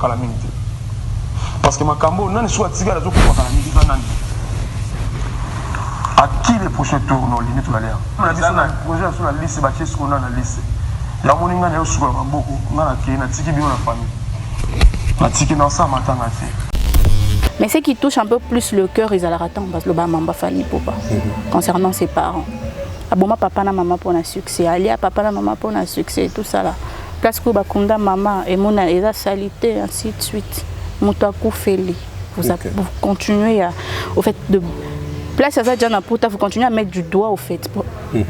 kala mingi. Parce que makambo nani soit tigala zo ko kala mingi nani. À qui les prochains tours non limite la l'air. On a dit ça projet sur la liste bâtie ce qu'on a dans la liste. Ya moni ngana yo sur beaucoup ngana ki na tiki bien la famille. Na tiki dans ça matin na fait. Mais ce qui touche un peu plus le cœur, ils allaient attendre parce que le bamba famille papa concernant ses parents. Aboma papa na maman pour un succès, alia papa na maman pour un succès, tout ça là. Parce que bakunda maman et mon eza salité ainsi de suite. Moutakou feli. Vous continuez à au fait de place à ça déjà pour vous continuez à mettre du doigt au fait pour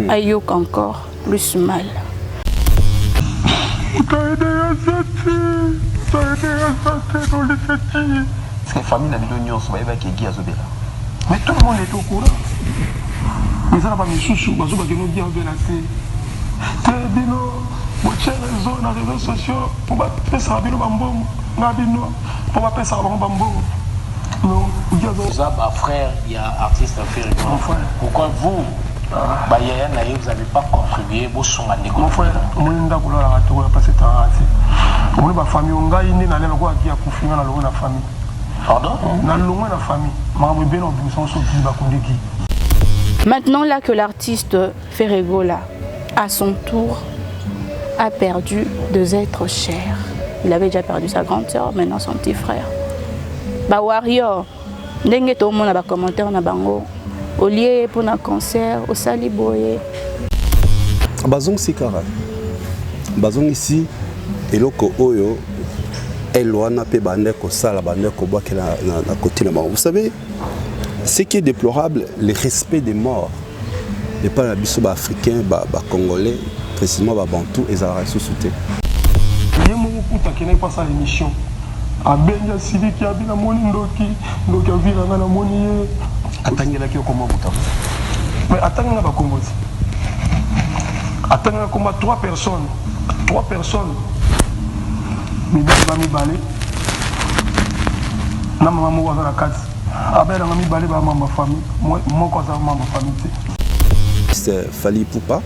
ayok encore plus mal. Parce que la famille n'a pas de nyonso, il va y avoir des mais tout le monde est au courant. Mais ça n'a pas mis chouchou, parce que nous disons bien assez. C'est bino, vous cherchez les zones, les réseaux sociaux, pour pas faire ça, bino bambou, pour pas faire ça, bambou. Non, vous dites ça, ma frère, il y a artiste à faire. Pourquoi vous, vous n'avez pas contribué au son à l'école? Mon frère, moi, je n'ai pas passé temps à moi, ma famille, on a une année qui a confié dans la famille. Pardon? Dans la famille. Maintenant, là que l'artiste Ferrego, là, à son tour, a perdu deux êtres chers. Il avait déjà perdu sa grande sœur, maintenant son petit frère. Bah, Warrior, dengue tout le monde a des commentaires na bango. Au lieu pour un concert, au Saliboye. Bazong Sikara. Bazong ici, et loko oyo. Vous savez, ce qui est déplorable, le respect des morts. Les pas africains, congolais, précisément bantou et ça sous soutien. Il y a beaucoup qui n'est pas ça l'émission. A Benja Sidi qui a bien la moni ndoki, ndoki a vu la moni. Attendez là qui est comment vous mais attendez là bas Congo. Attendez là comme 3 personnes. 3 personnes. Mesdames, mamie balé. Na maman moi dans la case. Abel mamie balé ba maman famille. Moi quoi ça maman famille. C'est Fali Poupa.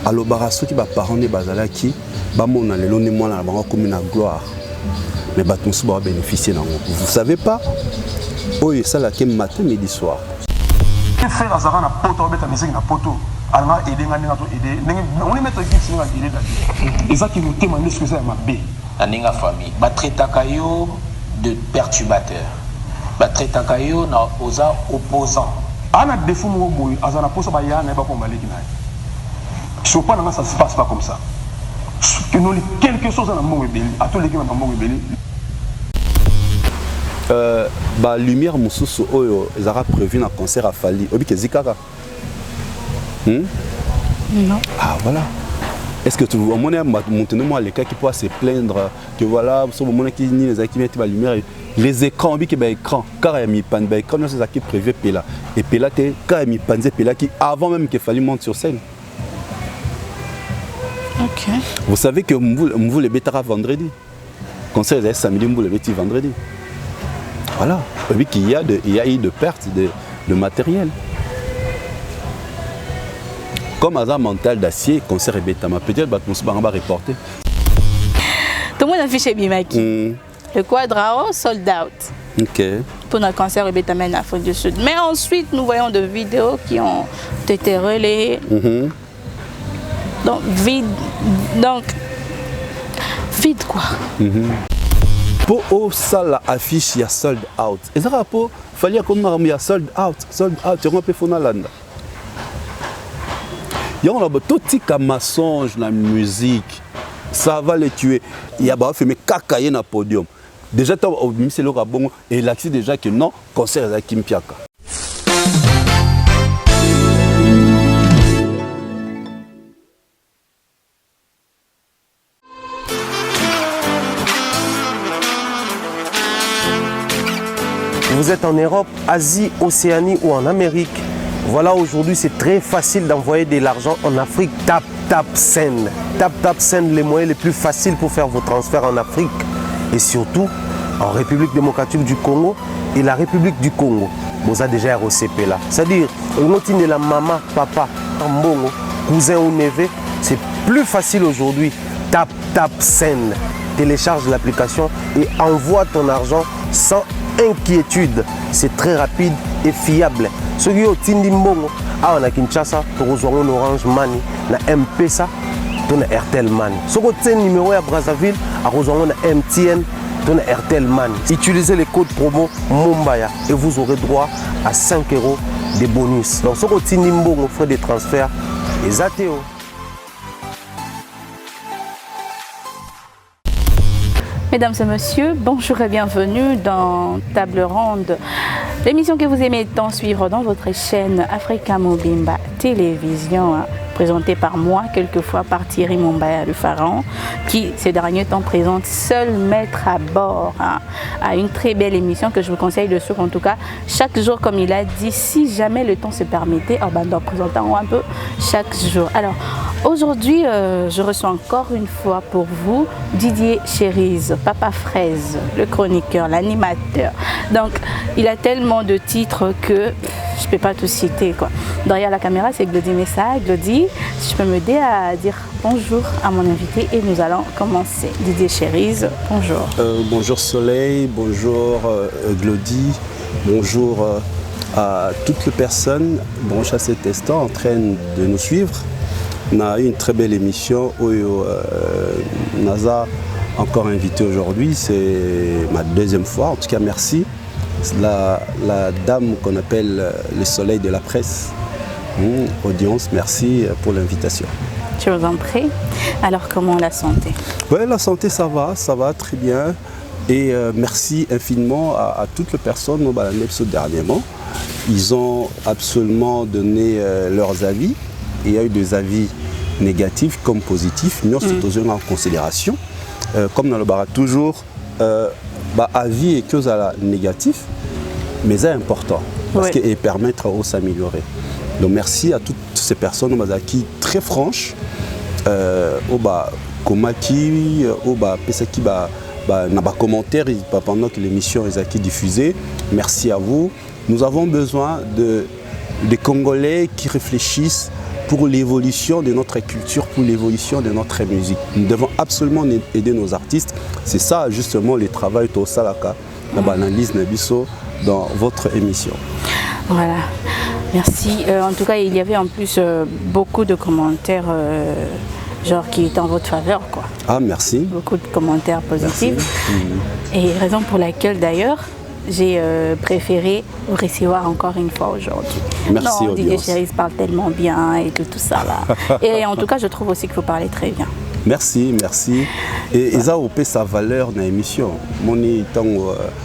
Alors baraso qui ba parents ne bazala qui ba mona lelo ne moi na bango comme une gloire. Mais ba tous ba bénéficier dans vous savez pas. Oh ça là qui matin midi soir. Faire azara na poto beta musique na poto. Alors aider ngani na to aider. On est mettre qui singa aider là. Et ça qui nous témoigne ce que c'est ma bé. Aninga famille. Ba traitaka yo de perturbateur. Ba traitaka yo na oza opposant. Ana défaut mo boy azana posa ba ya na ba ko maliki na. So pas ça se passe pas comme ça. Que nous quelque chose dans mon rebelle, à tous les gens dans mon rebelle. Bah lumière mususu oyo ezara prévu na concert à Fali obike zikaka. Non. Ah voilà. Est-ce que tu vois maintenant moi les cas qui pourra se plaindre que voilà ce moment qui ni les qui mettent la lumière les écrans obike ba écran car il y a mis pan ba écran c'est ça qui prévu pela et pela te car il mis panze pela qui avant même que Fali monte sur scène. OK. Vous savez que vous les betara vendredi. Concert est samedi vous les bêtis vendredi. Voilà, oui qu'il y a eu de pertes de matériel. Comme hasard mental d'acier, concert et bêta, peut-être que on va reporter. Tout le monde affiche Bimaki. Le Quadrao sold out. Ok. Pour notre concert et bêta en Afrique du Sud. Mais ensuite, nous voyons des vidéos qui ont été relayées. Donc, vide quoi. Pour ça la affiche il y a sold out. Et ça rapport fallait comme il y a sold out, tu vois peu fonalanda. Il y a tout petit mensonge dans la musique. Ça va les tuer. Il y a pas fait mais cacailler na podium. Déjà c'est le rabon et l'accès déjà que non concert à Kimpiaka. Vous êtes en Europe, Asie, Océanie ou en Amérique. Voilà, aujourd'hui, c'est très facile d'envoyer de l'argent en Afrique. Tap Send. Tap Send, les moyens les plus faciles pour faire vos transferts en Afrique. Et surtout, en République démocratique du Congo et la République du Congo. Vous avez déjà ROCP là. C'est-à-dire, de la maman, papa, tambongo, cousin ou neveu, c'est plus facile aujourd'hui TapTapSend. Télécharge l'application et envoie ton argent sans inquiétude. C'est très rapide et fiable. Ceux qui ont Tindi Mbongo, on a Kinshasa, tu reçois un Orange Money, na M-Pesa, tu as Airtel Money. Ceux qui ont un numéro à Brazzaville, tu reçois un MTN, tu as Airtel Money. Utilisez les codes promo Mumbaya et vous aurez droit à 5 € de bonus. Donc ceux qui ont Tindi Mbongo, frais de transfert, les ATO. Mesdames et messieurs, bonjour et bienvenue dans Table Ronde, l'émission que vous aimez tant suivre dans votre chaîne Africa Mobimba Télévision, présentée par moi, quelquefois par Thierry Mumbaya le Pharaon, qui ces derniers temps présente seul maître à bord à une très belle émission que je vous conseille de suivre en tout cas chaque jour comme il a dit, si jamais le temps se permettait, nous présentons un peu chaque jour. Alors aujourd'hui, je reçois encore une fois pour vous Didier Cherise, Papa Fraise, le chroniqueur, l'animateur. Donc il a tellement de titres que je ne peux pas tout citer, quoi. Derrière la caméra, c'est Glody Messa. Glody, si tu peux m'aider à dire bonjour à mon invité et nous allons commencer. Didier Cherise, bonjour. Bonjour Soleil, bonjour Glody, bonjour à toutes les personnes branchées à cet instant en train de nous suivre. On a eu une très belle émission où NASA encore invité aujourd'hui, c'est ma deuxième fois, en tout cas merci. La dame qu'on appelle le soleil de la presse. Audience, merci pour l'invitation. Je vous en prie. Alors comment la santé? Oui, la santé ça va très bien. Et merci infiniment à toutes les personnes au Balanepso dernièrement. Ils ont absolument donné leurs avis. Il y a eu des avis négatifs comme positifs. Nous sommes en considération. Comme dans le bar toujours, avis et que ça négatif, mais c'est important parce qu'il permet de s'améliorer. Donc merci à toutes ces personnes qui très franches, Komaki, Pesaki, n'a pas commentaire pendant que l'émission est diffusée. Merci à vous. Nous avons besoin des Congolais qui réfléchissent pour l'évolution de notre culture, pour l'évolution de notre musique. Nous devons absolument aider nos artistes. C'est ça justement le travail de Salaka, l'analyse dans votre émission. Voilà, merci. En tout cas, il y avait en plus beaucoup de commentaires genre qui étaient en votre faveur, quoi. Ah, merci. Beaucoup de commentaires positifs. Et raison pour laquelle d'ailleurs, j'ai préféré vous recevoir encore une fois aujourd'hui. Merci. Non, Didier Cherise parle tellement bien et tout ça là. Et en tout cas, je trouve aussi que vous parlez très bien. Merci. Et ça a sa valeur dans l'émission.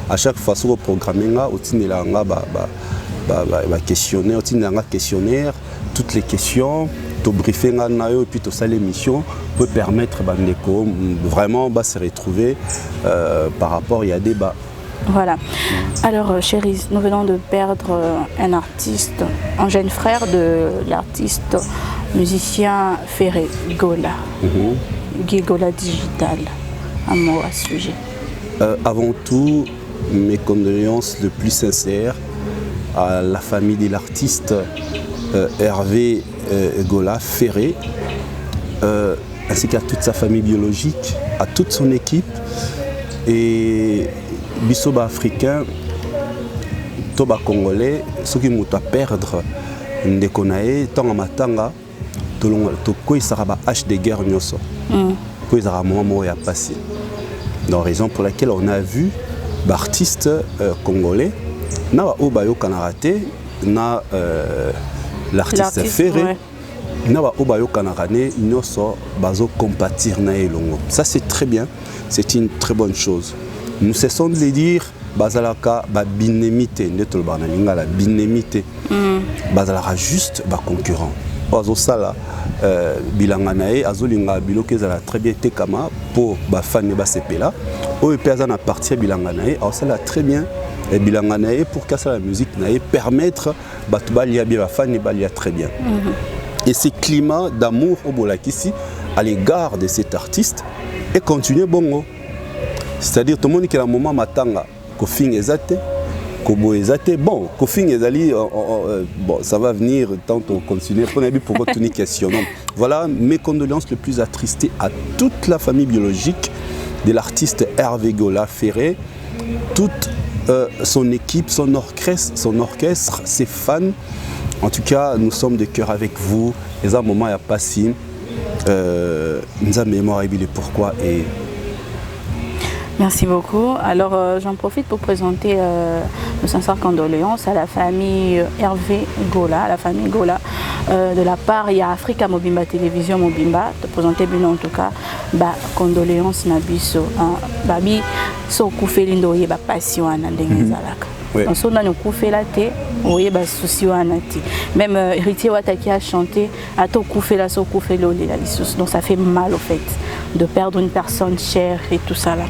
À chaque fois que vous programmez, questionnaire, toutes les questions, to briefing et puis tout ça l'émission peut permettre vraiment se retrouver par rapport à des débats. Voilà. Alors, Cherise, nous venons de perdre un artiste, un jeune frère de l'artiste musicien Ferré Gola. Guy Gola Digital. Un mot à ce sujet. Avant tout, mes condoléances les plus sincères à la famille de l'artiste Hervé Gola Ferré, ainsi qu'à toute sa famille biologique, à toute son équipe. Et Bissoba africain, Toba congolais, ceux qui m'ont à perdre, Ndekonae, Tanga Matanga, Toko Isaraba H de guerre Nyoso, Ko Isara Momo et a passé. Donc, raison pour laquelle on a vu l'artiste congolais, na Obayo Kanarate, na l'artiste Ferré, na Obayo Kanarane, Nyoso, Bazo compatir na Elongo. Ça c'est très bien, c'est une très bonne chose. Nous cessons de le dire, Bazalaka, binémité, la binémité, Bazalaka juste concurrent. Ozo sala, bilanganae, azolinga biloke zala très bien tekama pour bafane basepela. Oyo peza na partie bilanganae, sala très bien et bilanganae pour casser la musique nae permettre batubalia bien bafane balia très bien. Et ce climat d'amour au Bolakisi à l'égard de cet artiste est continué bongo. C'est-à-dire tout le monde qui a un moment matanga, kofing ezate, kobo ezate, bon, kofing ezali, bon, ça va venir tant on continue. On a vu pourquoi tu question. Voilà mes condoléances les plus attristées à toute la famille biologique de l'artiste Hervé Gola Ferré, toute son équipe, son orchestre, ses fans. En tout cas, nous sommes de cœur avec vous. Et à un moment, il n'y a pas si. Nous avons mémoire et pourquoi. Et merci beaucoup. Alors, j'en profite pour présenter nos sincères condoléances à la famille Hervé Gola, à la famille Gola. De la part, il y a Africa Mobimba Télévision Mobimba, de présenter bien en tout cas, condoléances Nabiso, Babi, so Koufelindo, il y a passion à Nandengezalaka. Donc, si on a nous coupé la tête, on y a des soucis à Nati. Même Héritier Wataki a chanté, à tout coupé la so coupé l'eau, donc ça fait mal au fait de perdre une personne chère et tout ça là.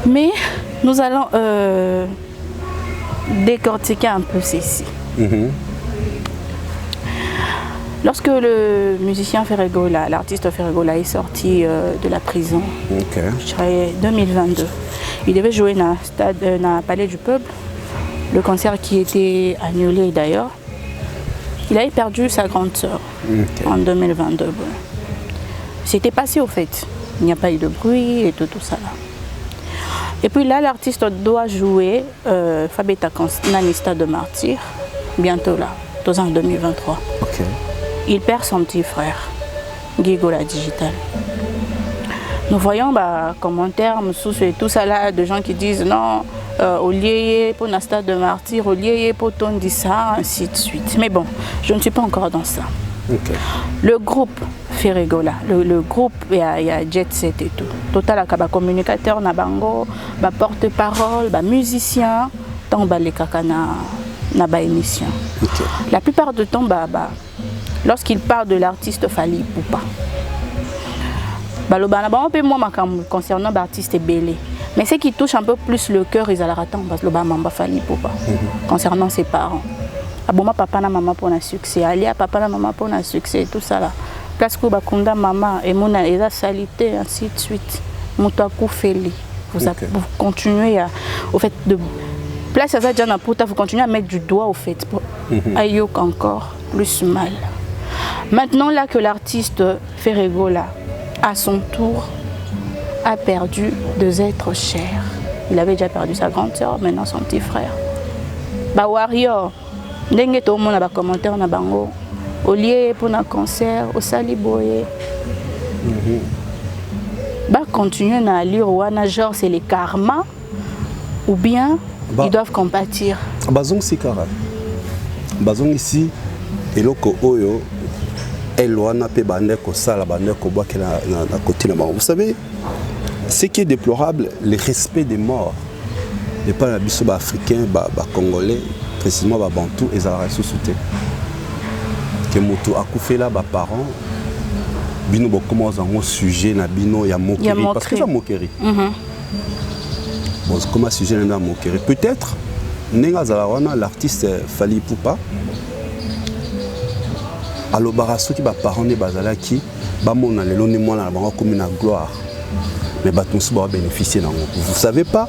Mais nous allons décortiquer un peu ceci. Lorsque le musicien Ferré Gola, l'artiste Ferré Gola est sorti de la prison, je dirais 2022, il devait jouer dans le Palais du Peuple, le concert qui était annulé d'ailleurs. Il avait perdu sa grande sœur en 2022. C'était passé au fait, il n'y a pas eu de bruit et tout ça là. Et puis là, l'artiste doit jouer Fabeta Nanista de Martyr, bientôt là, en 2023. Il perd son petit frère, Guy Gola Digital. Nous voyons commentaires et tout ça là, de gens qui disent non, au lieu pour Nasta de Martyr, au lieu pour ton dit ça, ainsi de suite. Mais bon, je ne suis pas encore dans ça. Le groupe Ferré Gola, le groupe, il y a Jet Set et tout. Total, il y a communicateur, bango, porte-parole, musicien, tant les kaka na émission. La plupart du temps, lorsqu'il parle de l'artiste Fally Ipupa, concernant l'artiste Belé. Mais ce qui touche un peu plus le cœur, ils allaient attendre parce que le Fally Ipupa, concernant ses parents. Aboma papa na maman pour un succès, Alia papa na maman pour un succès, tout ça là. Place que bakunda maman et mon eza salité ainsi de suite. Moutakou Feli. Vous continuez au fait de place à ça déjà vous continuez à mettre du doigt au fait pour Ayok encore plus mal. Maintenant là que l'artiste Ferré Gola à son tour a perdu deux êtres chers. Il avait déjà perdu sa grande sœur, maintenant son petit frère. Warrior, ndenge to mona ba commentaire na bango, au lieu pour un concert, au saliboye. Continuer na allure wana genre c'est les karma ou bien ils doivent compatir. Bazong si kara. Bazong ici eloko oyo elwana pe bande ko sala bande ko boke na côté na. Vous savez ce qui est déplorable, le respect des morts. Et pas la biso africain congolais précisément bantou et ça ressuscité. Que moto akufe là parents bino commence un sujet na bino ya moquerie parce que ça moquerie. Bon comment sujet na moquerie peut-être nenga zalawana l'artiste Fally Ipupa alobara soki parents ne bazalaki bamona lelo ne mwana bango comme na gloire mais batonso ba bénéficier nango. Vous savez pas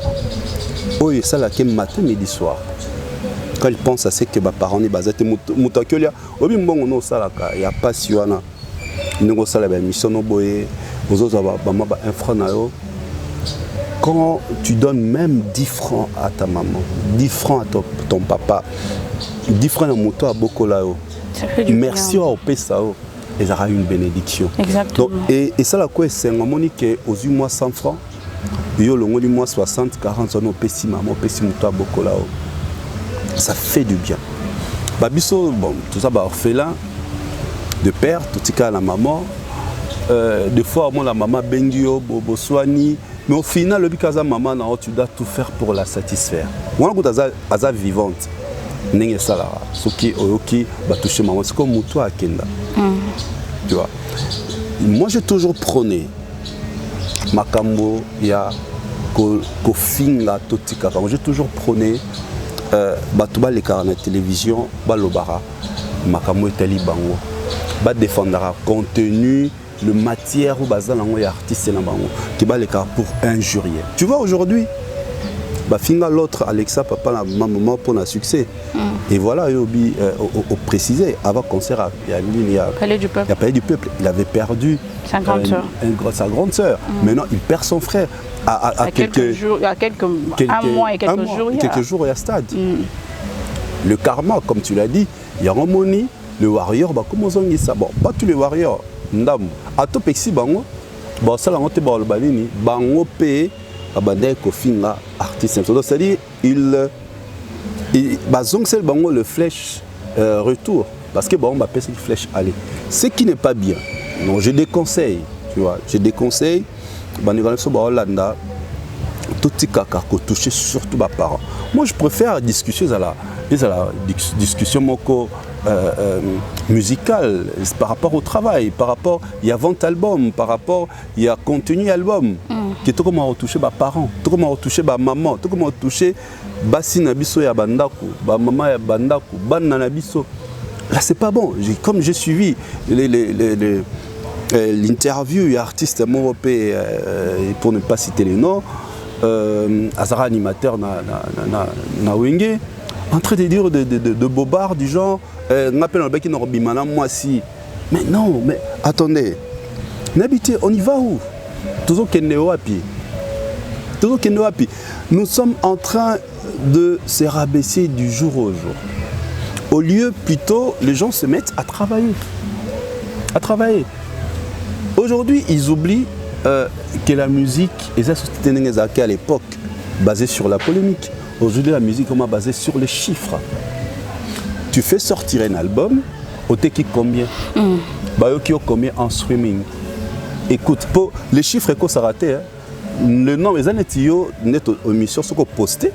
oyo ça la kem matin midi soir quand il pense à ce que parents ne bazate mutakolia obi mbongo no salaka ya pasi wana nous avons la mission boye, un franc nayo. Quand tu donnes même 10 francs à ta maman, 10 francs à ton papa, 10 francs à moto à Bokolao, merci au Pesao, et ça aura une bénédiction. Exactement. Donc, et ça la quoi c'est un moment que aux 8 mois 100 francs, yo le mois 60, 40 on pesi maman, pesi moto à Bokolao. Ça fait du bien. Babiso bon tout ça orphelin de père, tout cas la maman, des fois la maman bengio, bobo soigni, mais au final le bikaza maman tu dois tout faire pour la satisfaire. On a aza vivante, n'engé salara, ce qui oyoki va toucher maman, c'est comme toi à Kenda. Tu vois. Moi j'ai toujours prôné makambo ya kofinga totika. J'ai toujours prôné batuba les carnets de télévision, balobara makambo etali bango. Défendra contenu, le matière ou bazal en artiste qui bat les cas pour injurier. Tu vois aujourd'hui, Bafinga l'autre, Alexa, papa, la maman pour le succès. Et voilà, Yobi, au précisé, avant le concert, il y a Palais du Peuple. Il y a Palais du Peuple. Il avait perdu sa grande sœur. Sa grande sœur. Maintenant, il perd son frère. À quelques jours, un mois et quelques jours. Quelques jours, il y a stade. Le karma, comme tu l'as dit, il y a Romoni, le warrior, comment on dit ça? Bon, pas tous les warriors. Ndam. À tout pexi, bango. Bon, ça, on te parle de balini. Bango paye. Abandé Kofinga artiste. C'est-à-dire il c'est le flèche retour parce que bon on appelle cette flèche aller. Ce qui n'est pas bien. Non, je déconseille, tu vois, je déconseille tout petit caca qu'on touche surtout mes parents. Moi je préfère discussion à la discussion musicale par rapport au travail, par rapport il y a vente album, par rapport il y a contenu album. Qui tout comment retoucher mes parents, tout comment retoucher ma maman, tout comment retoucher basi nabiso ya bandaku, ba maman ya bandaku, banna nabiso. Là c'est pas bon. Comme j'ai suivi l'interview et artiste Moropé pour ne pas citer les noms, Azara animateur na Wenge, en train de dire de bobards du genre on appelle un bec bimana moi si. Mais non, mais attendez. N'habitez, on y va où? Toujours nous sommes en train de se rabaisser du jour au jour. Au lieu, plutôt, les gens se mettent à travailler. Aujourd'hui, ils oublient que la musique, et ça c'était à l'époque, basée sur la polémique. Aujourd'hui, la musique est basée sur les chiffres. Tu fais sortir un album, au qui combien? Combien en streaming? Écoute, pour les chiffres que ça raté, le nombre des années net aux émissions sont postées,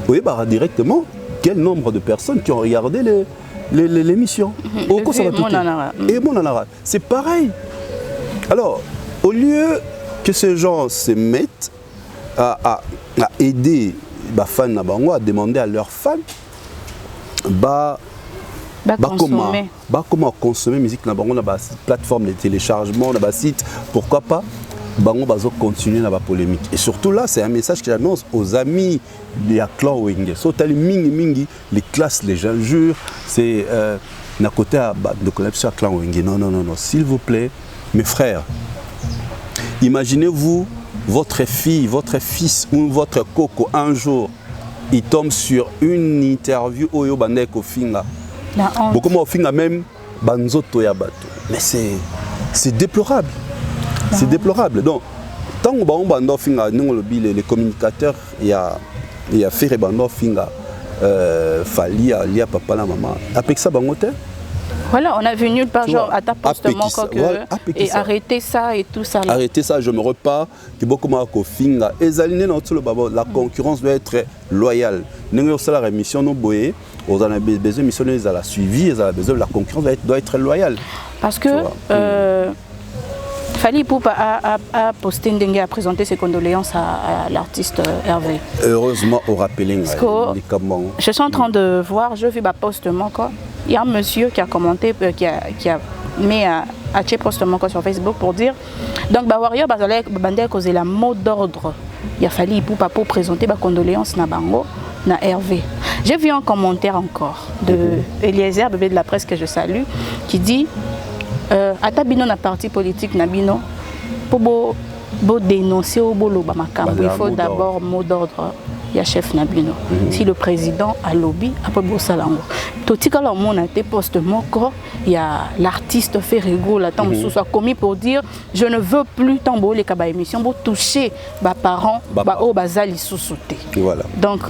vous voyez directement quel nombre de personnes qui ont regardé l'émission. Et c'est pareil. Alors, au lieu que ces gens se mettent à aider les fans à demander à leurs fans, comment consommer musique on a une plateforme de téléchargement, on a un site, pourquoi pas continuer la polémique. Et surtout là, c'est un message que j'annonce aux amis de clan Wenge. Les classes, les injures, c'est d'un côté de connexion à clan Wenge. Non, s'il vous plaît, mes frères, imaginez-vous votre fille, votre fils ou votre coco un jour, il tombe sur une interview au Bandai Kofinga. Beaucoup moins au même banzoto ya bato. Mais c'est déplorable. C'est déplorable. Donc, tant que on finga les communicateurs, il y a fait bando finga fali à papa la maman. Après ça bangote. Voilà, on a vu nulle part genre à ta postement et arrêter ça et tout ça. Là. Arrêter ça, je me repars que beaucoup moins finga. Et aligner dans tout le babo, la concurrence doit être loyale. Nous avons la émission nous boyer. On a besoin de missionnaires, ils ont suivi, ils ont besoin, la concurrence doit être loyale. Parce que Fally Ipupa a posté une dingue à présenter ses condoléances à l'artiste Hervé. Heureusement, au rappelling. Je suis en train de voir, je vis ma poste quoi. Il y a un monsieur qui a commenté, qui a mis à poste sur Facebook pour dire donc Warrior a causé la mot d'ordre. Il a fallu Ipupa pour présenter ma condoléance na bango na Hervé. J'ai vu un commentaire encore de Eliezer, bébé de la presse que je salue, qui dit Atabino na parti politique nabino pour dénoncer au bolo bamakambo il faut d'abord mot d'ordre ya chef nabino. Si le président a lobby après bosalango totika la mona te poste moko il y a l'artiste Ferrego la temps sous soit commis pour dire je ne veux plus tambo les kaba émission pour toucher ba parents ba o bazali sous-souté. Voilà. Donc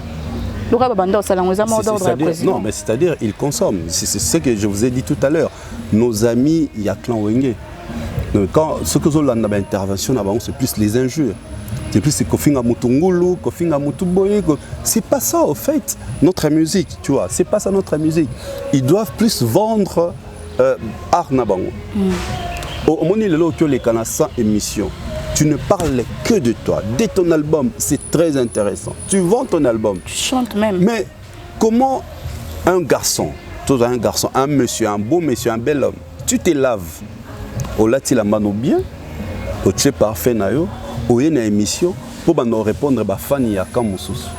non, mais c'est-à-dire ils consomment. C'est ce que je vous ai dit tout à l'heure. Nos amis, il y a clan Wenge. Quand ce que nous avons intervention, c'est plus les injures. C'est plus Kofinga Mutungulu, Kofinga Mutuboye. C'est pas ça, au fait, notre musique, tu vois. C'est pas ça notre musique. Ils doivent plus vendre art nabango. Au moment où les canaux sans émission. Tu ne parles que de toi, de ton album, c'est très intéressant. Tu vends ton album. Tu chantes même. Mais comment un garçon, un monsieur, un beau monsieur, un bel homme, tu te laves, au lati la mano bien, au tu es parfait nayo, au y a une émission, pour nous répondre à Fanny à Kamoussous.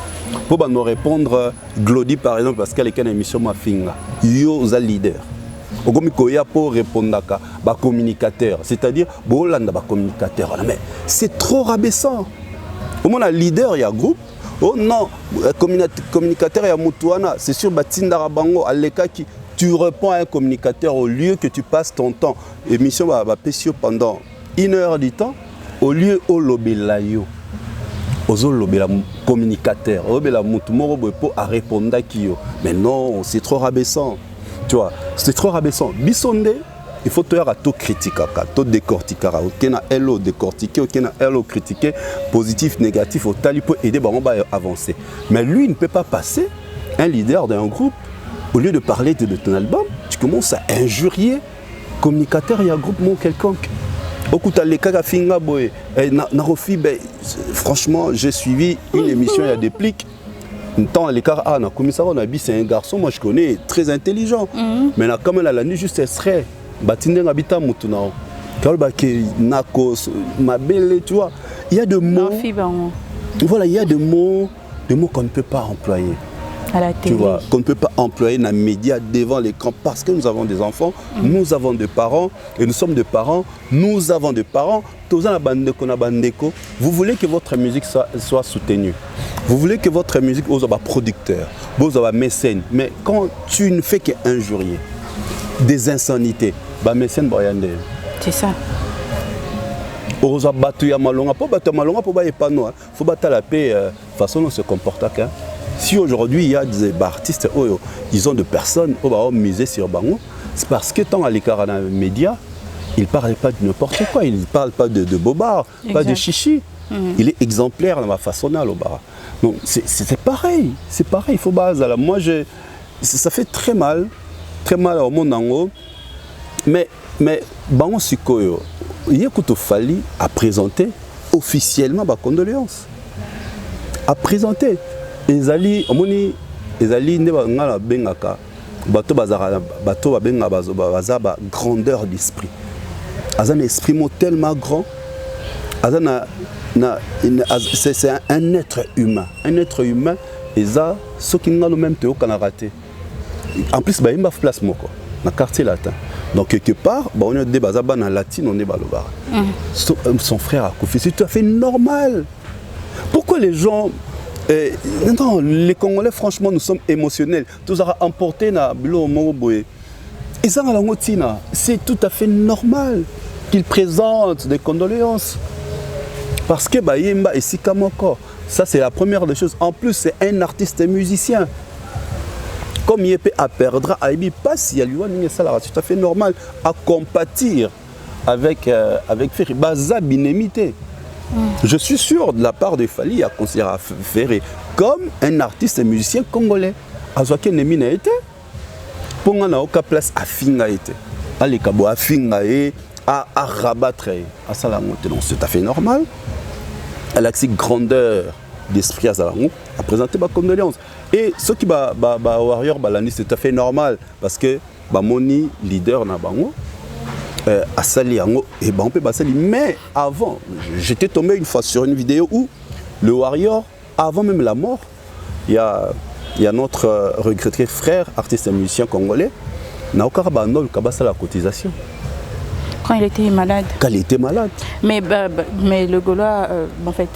Pour nous répondre, Glody par exemple, parce qu'elle est une émission Mafinga, yo za leader. Pour répondre à communicateur, c'est-à-dire communicateur. Mais c'est trop rabaissant. Au moins, leader, il y a groupe. Oh non, communicateur, il y a Moutouana. C'est sûr, Batindarabango, Alekaki, tu réponds à un communicateur au lieu que tu passes ton temps. Émission pendant 1 heure du temps, au lieu au lobelayo. Ozo lobela communicateur, lobela Moutoumoro pour répondre à qui. Mais non, c'est trop rabaissant. Tu vois, c'est trop rabaissant. Bisonde, il faut faire à tout critiquer, tout décortiquer. Ok, na hello décortiquer, ok, na hello critiquer, positif, négatif, au tali pour aider à avancer. Mais lui, il ne peut pas passer un leader d'un groupe. Au lieu de parler de ton album, tu commences à injurier communicateur et un groupe quelconque. Franchement, j'ai suivi une émission, il y a des plics. Tant l'écart na commissaire on a dit c'est un garçon moi je connais très intelligent mais là comme la nuit juste extrait batinde ngabita mutuna kalba ke nakos ma belle tu vois il y a des mots voilà il y a des mots qu'on ne peut pas employer à la télé. Tu vois qu'on ne peut pas employer dans les médias devant l'écran parce que nous avons des enfants nous avons des parents et nous sommes des parents nous avons des parents vous voulez que votre musique soit soutenue. Vous voulez que votre musique soit producteur, soit mécène. Mais quand tu ne fais qu'injurier des insanités, mécène, c'est ça. Il faut battre la paix façon dont on se comporte. Si aujourd'hui il y a des artistes, ils ont des personnes qui ont misé sur Bango, c'est parce que tant à l'écart dans les médias, il ne parle pas de n'importe quoi, il ne parle pas de bobard, pas de chichi. Il est exemplaire dans ma façon de l'obara. Donc c'est pareil, il faut base. Moi, ça fait très mal au monde en haut. Mais Bango Sikoyo, il y a fallu à présenter officiellement ma condoléance. À présenter. Ezali ne bengaka bato babenga bazaba grandeur d'esprit. Azan esprit tellement grand. C'est un être humain. Un être humain, et ça, ce qui n'a le même théo qu'on a raté. En plus, il y a une place dans le quartier latin. Donc, quelque part, on a des bases en latin, on est balobar. Son frère a confié. C'est tout à fait normal. Pourquoi les gens. Non, les Congolais, franchement, nous sommes émotionnels. Tous ont emporté na bilo moboé. Et ça, c'est tout à fait normal qu'ils présentent des condoléances. Parce que Bayemba et Sikamoko, ça c'est la première des choses. En plus, c'est un artiste et musicien. Comme il peut à perdre, Aibi passe, il y a lui, c'est tout à fait normal à compatir avec Ferry. Baza binémité. Je suis sûr de la part de Fali à considérer Ferry comme un artiste et musicien congolais. Azoake Nemina était. Pour qu'on ait aucune place à Finga était. À l'écabo à Finga et à rabattre à Salamonte. Donc c'est tout à fait normal. Elle a cette grandeur d'esprit à Salamon à présenter ma condoléance. Et ce qui va Warrior Balani, c'est tout à fait normal parce que Moni leader na bango à Sali et on peut Sali. Mais avant, j'étais tombé une fois sur une vidéo où le Warrior, avant même la mort, il y a notre regretté frère, artiste et musicien congolais, n'a aucun banol kabasa la cotisation. Quand il était malade. Quand il était malade. Mais le Gaulois, en fait,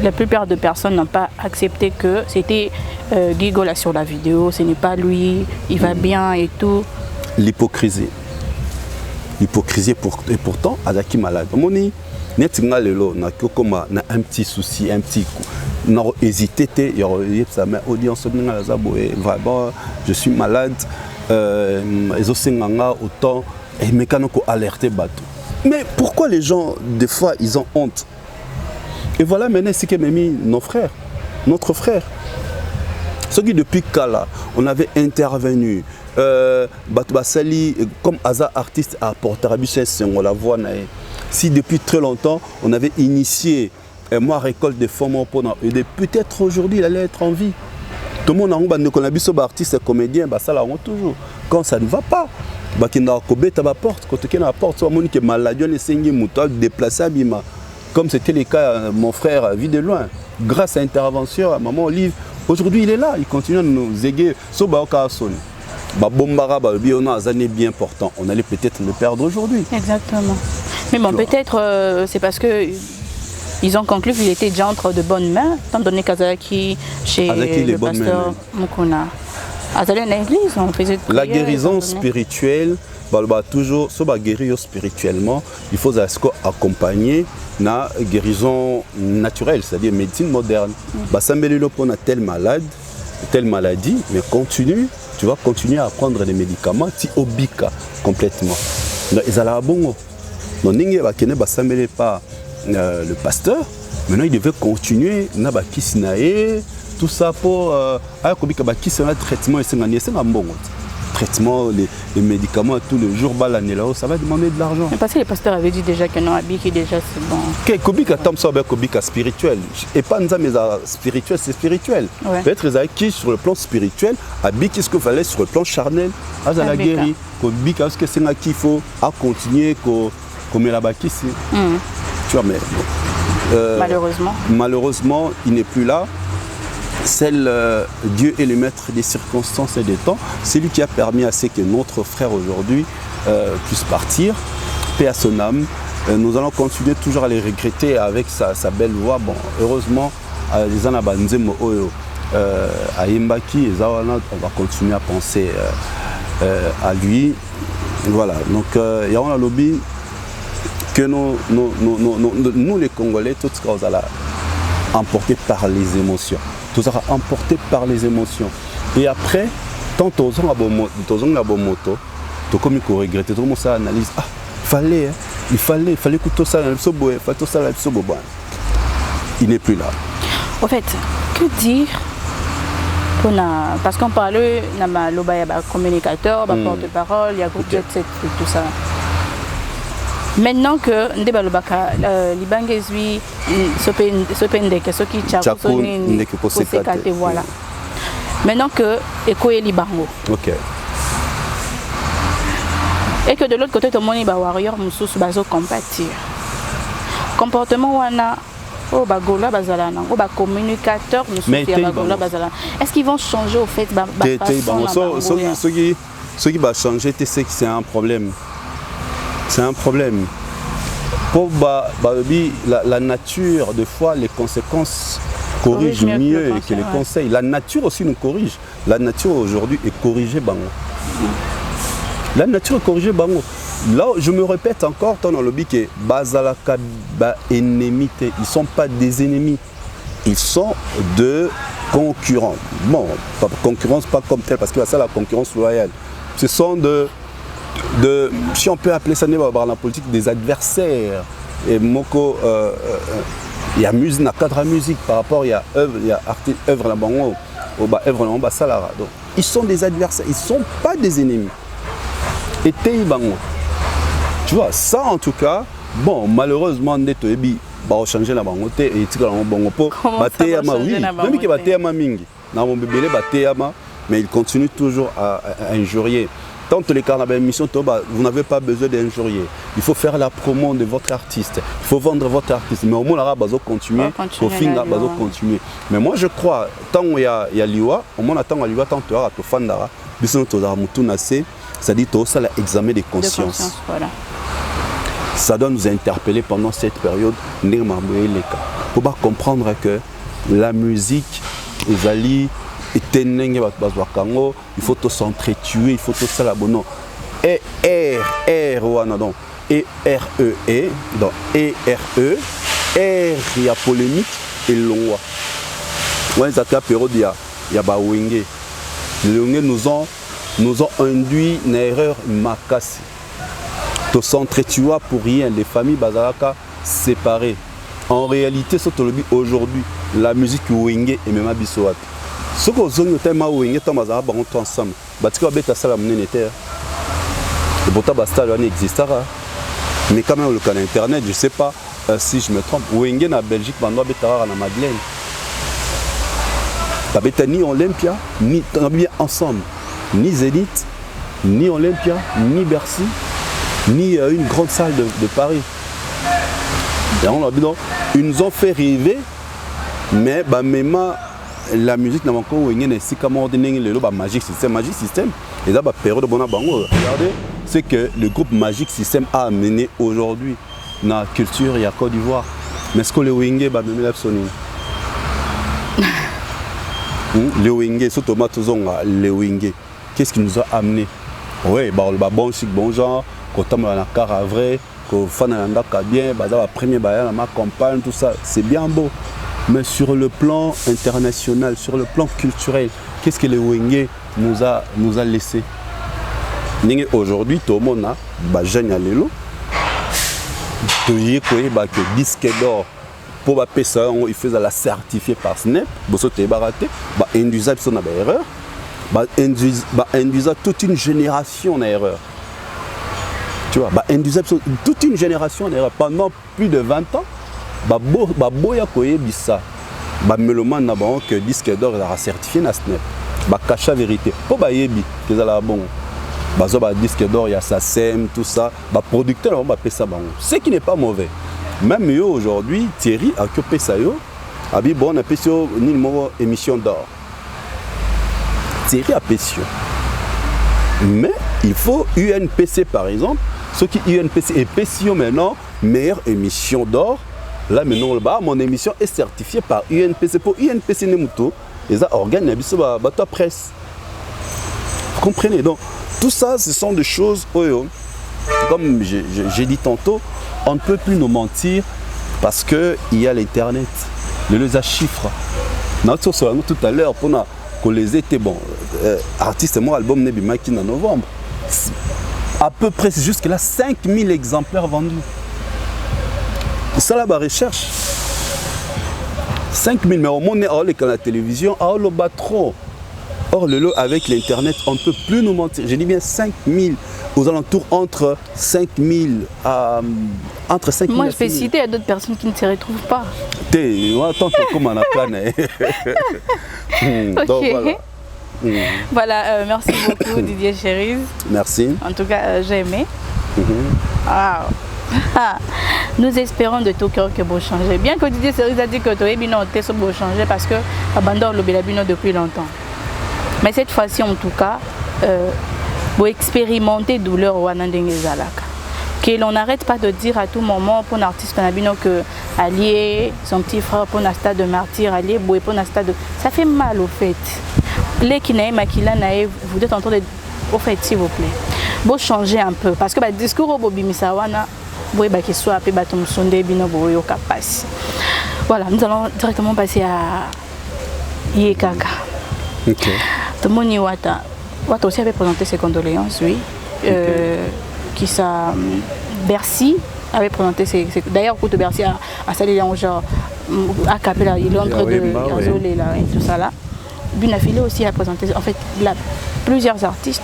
la plupart de personnes n'ont pas accepté que c'était Guy Gola sur la vidéo, ce n'est pas lui, il va bien et tout. L'hypocrisie. L'hypocrisie et pourtant, Azaki malade. Moni, netinga lelo na kokoma na un petit souci, un petit coup. Non, hésité, il y a sa mère audience vraiment, je suis malade. Autant et mécanico alerté bateau. Mais pourquoi les gens, des fois, ils ont honte? Et voilà maintenant ce que m'a mis notre frère. Ce qui depuis Kala, on avait intervenu. Batubasali, comme Aza artiste à Port-Arabus, on la voit. Si depuis très longtemps, on avait initié moi récolte des fonds pour nous aider, peut-être aujourd'hui il allait être en vie. Tout le monde a dit que artiste et comédien, ça l'a toujours. Quand ça ne va pas, comme c'était le cas, mon frère vit de loin. grâce à l'intervention à Maman Olive, aujourd'hui il est là, il continue à nous égayer. On a des années bien importantes, on allait peut-être le perdre aujourd'hui. Exactement. Mais bon, peut-être c'est parce que ils ont conclu qu'il était déjà entre de bonnes mains, étant donné qu'Azalaki, chez le pasteur Mukuna. Azalaki dans l'église, on faisait de la guérison spirituelle, toujours, si on guérir spirituellement, il faut accompagner la guérison naturelle, c'est-à-dire médecine moderne. Si on a telle maladie, mais continue, tu vas continuer à prendre des médicaments, tu obika complètement. Donc, ils allaient à bon. Donc, il ne pas le pasteur, maintenant il devait continuer, tout ça pour traitement traitement, les médicaments tous les jours, ça va demander de l'argent. Mais parce que les pasteurs avaient dit déjà que non, Abiki déjà c'est bon. Kobika spirituel. Et pas spirituel, c'est spirituel. Ouais. Peut-être qui sur le plan spirituel, Abiki ce qu'il fallait sur le plan charnel, à la guéri. Kobika ce que c'est là qu'il faut à continuer comme la baki ici. Tu vois, mais malheureusement, il n'est plus là. Dieu est le maître des circonstances et des temps. C'est lui qui a permis à ce que notre frère aujourd'hui puisse partir, paix à son âme. Nous allons continuer toujours à les regretter avec sa belle voix. Bon, heureusement, les Anabanzemo à Imbaki, on va continuer à penser à lui. Voilà, donc il y a un lobby que nous les Congolais, tout ce qu'on a emporté par les émotions. Tout ça emporté par les émotions. Et après, tant aux gens la bonne moto, tout comme il faut regretter, tout le monde s'analyse. Ah, il fallait que tout ça il n'est plus là. En fait, que dire parce qu'on parlait de communicateur, porte-parole, il y a groupe jet set et tout ça. Maintenant que Libangezui Sopendeke Soki voilà. Maintenant que Eko est Libango. OK. Et que de l'autre côté, tout le monde est warrior, Moussous bazo compatir. Comportement wana oh bagola bazalana, oh ba communicateur Moussous bagola bazalana. Est-ce qu'ils vont changer au fait ce qui va changer, c'est un problème. C'est un problème. Pour la nature, des fois, les conséquences corrigent mieux que les conseils. La nature aussi nous corrige. La nature aujourd'hui est corrigée. La nature est corrigée. Là, je me répète encore, dans le lobby que Bazalaka ennemité. Ils ne sont pas des ennemis. Ils sont de concurrents. Bon, pas concurrence pas comme telle, parce que c'est la concurrence loyale. Ce sont si on peut appeler ça dans la politique, des adversaires. Et Moko, il y a musique, cadre à musique par rapport, il y a œuvre là salara. Donc, ils sont des adversaires, ils ne sont pas des ennemis. Et tu vois, ça en tout cas, bon, malheureusement, on changer la bangote et mais il continue toujours à injurier. Tant les carnavals émission, vous n'avez pas besoin d'injurier. Il faut faire la promo de votre artiste. Il faut vendre votre artiste. Mais au moins, il faut continuer. Continuer. Mais moi, je crois, tant qu'il y a l'IWA, au moins, tant qu'il y a l'IWA, tant qu'il y a Fandara, ça dit que ça l'examen de conscience. Voilà. Ça doit nous interpeller pendant cette période. Pour comprendre que la musique, les alliés, il faut tout s'entretuer, il faut tout ça là bon. Et donc E-R-E-E, donc E-R-E, R il y a polémique et loi. Ouais, ça fait période il y a Bawenge. Les Wenge nous ont induit une erreur makasi. Tout s'entretuer pour rien, les familles bazalaka séparées. En réalité, aujourd'hui, la musique Wenge et même Abissoat. Ce que vous avez tellement oué, Thomas ensemble. Batika beta sala munenete. Le bota basta n'existera. Mais quand même le canal internet, je sais pas si je me trompe. Wenge na Belgique, bando beta na Madeleine. Pas beta ni Olympia, ni bien ensemble, ni Zénith, ni Olympia, ni Bercy, ni une grande salle de Paris. Et on a dit non, ils nous ont fait rêver Mais bah même la musique n'a encore rien ici comme ordonné le Magic System et là bah période bon bango. Regardez ce que le groupe Magic System a amené aujourd'hui dans la culture et à Côte d'Ivoire. Mais ce que le Wingé bah même la sonine. Le Wingé surtout Matozonga le Wingé. Qu'est-ce qui nous a amené? Oui, bah bon chic bon genre, quand on a la car vrai, quand on a la bien, bah la première bah ma campagne tout ça, c'est bien beau. Mais sur le plan international, sur le plan culturel, qu'est-ce que le Wingé nous a laissé? Aujourd'hui, tout le monde a jeune allélo. Tout le monde a que disque d'or pour ça, il faisait la certifier par Snap. Bosso te baraté, induisait son erreur. Induisait toute une génération en erreur. Tu vois, induisait toute une génération en erreur pendant plus de 20 ans. Boya koye bisa mélomane na bango que disque d'or a certifié na Snap cacha vérité po yebi que ça la bon bazo disque d'or il y a sa SEM tout ça producteur on va payer ça bango ce qui n'est pas mauvais même yo aujourd'hui Thierry a occupé ça yo abi bon a payé ni numéro émission d'or Thierry a payé mais il faut UNPC par exemple ce qui UNPC est payé maintenant meilleure émission d'or. Là maintenant, mon émission est certifiée par UNPC. Pour UNPC Nemuto, les organes de presse. Vous comprenez? Donc, tout ça, ce sont des choses, comme j'ai dit tantôt, on ne peut plus nous mentir parce qu'il y a l'Internet. Les chiffres. Tout à l'heure, pour les étés, bon, artiste, moi, album Nebimaki en novembre. À peu près, jusque-là, 5000 exemplaires vendus. Ça là, recherche 5000, mais au monde est à la télévision, à le bat trop. Or, avec l'internet, on ne peut plus nous mentir. Je dis bien 5000, aux alentours entre 5000 à entre 5000. Moi, je peux citer à d'autres personnes qui ne se retrouvent pas. Attends, comment on a plané. Donc voilà. Voilà, merci beaucoup Didier Cherise. Merci. En tout cas, j'ai aimé. Nous espérons de tout cœur que vous changez. Bien que Didier Cherise a dit que tu as changé parce que abandonne le Bélabino depuis longtemps. Mais cette fois-ci, en tout cas, vous expérimentez douleur au Wanandengezalaka. Que l'on n'arrête pas de dire à tout moment pour un artiste Panabino que allié, son petit frère pour un stade de martyr, allié, boué pour un stade de... Ça fait mal au fait. Les Kinaï, Makila, Naïf, vous êtes en train de... Au fait, s'il vous plaît, vous changez un peu. Parce que le discours au Bobi Misawana, voilà, nous allons directement passer à Yekaka. Ok. Tout le monde Wata aussi avait présenté ses condoléances, oui. Qui ça, Bercy avait présenté ses... D'ailleurs, coup de Bercy a salué les gens à Capella, il est en train de gazoler là et tout ça là. Bunafilé aussi a présenté, en fait, plusieurs artistes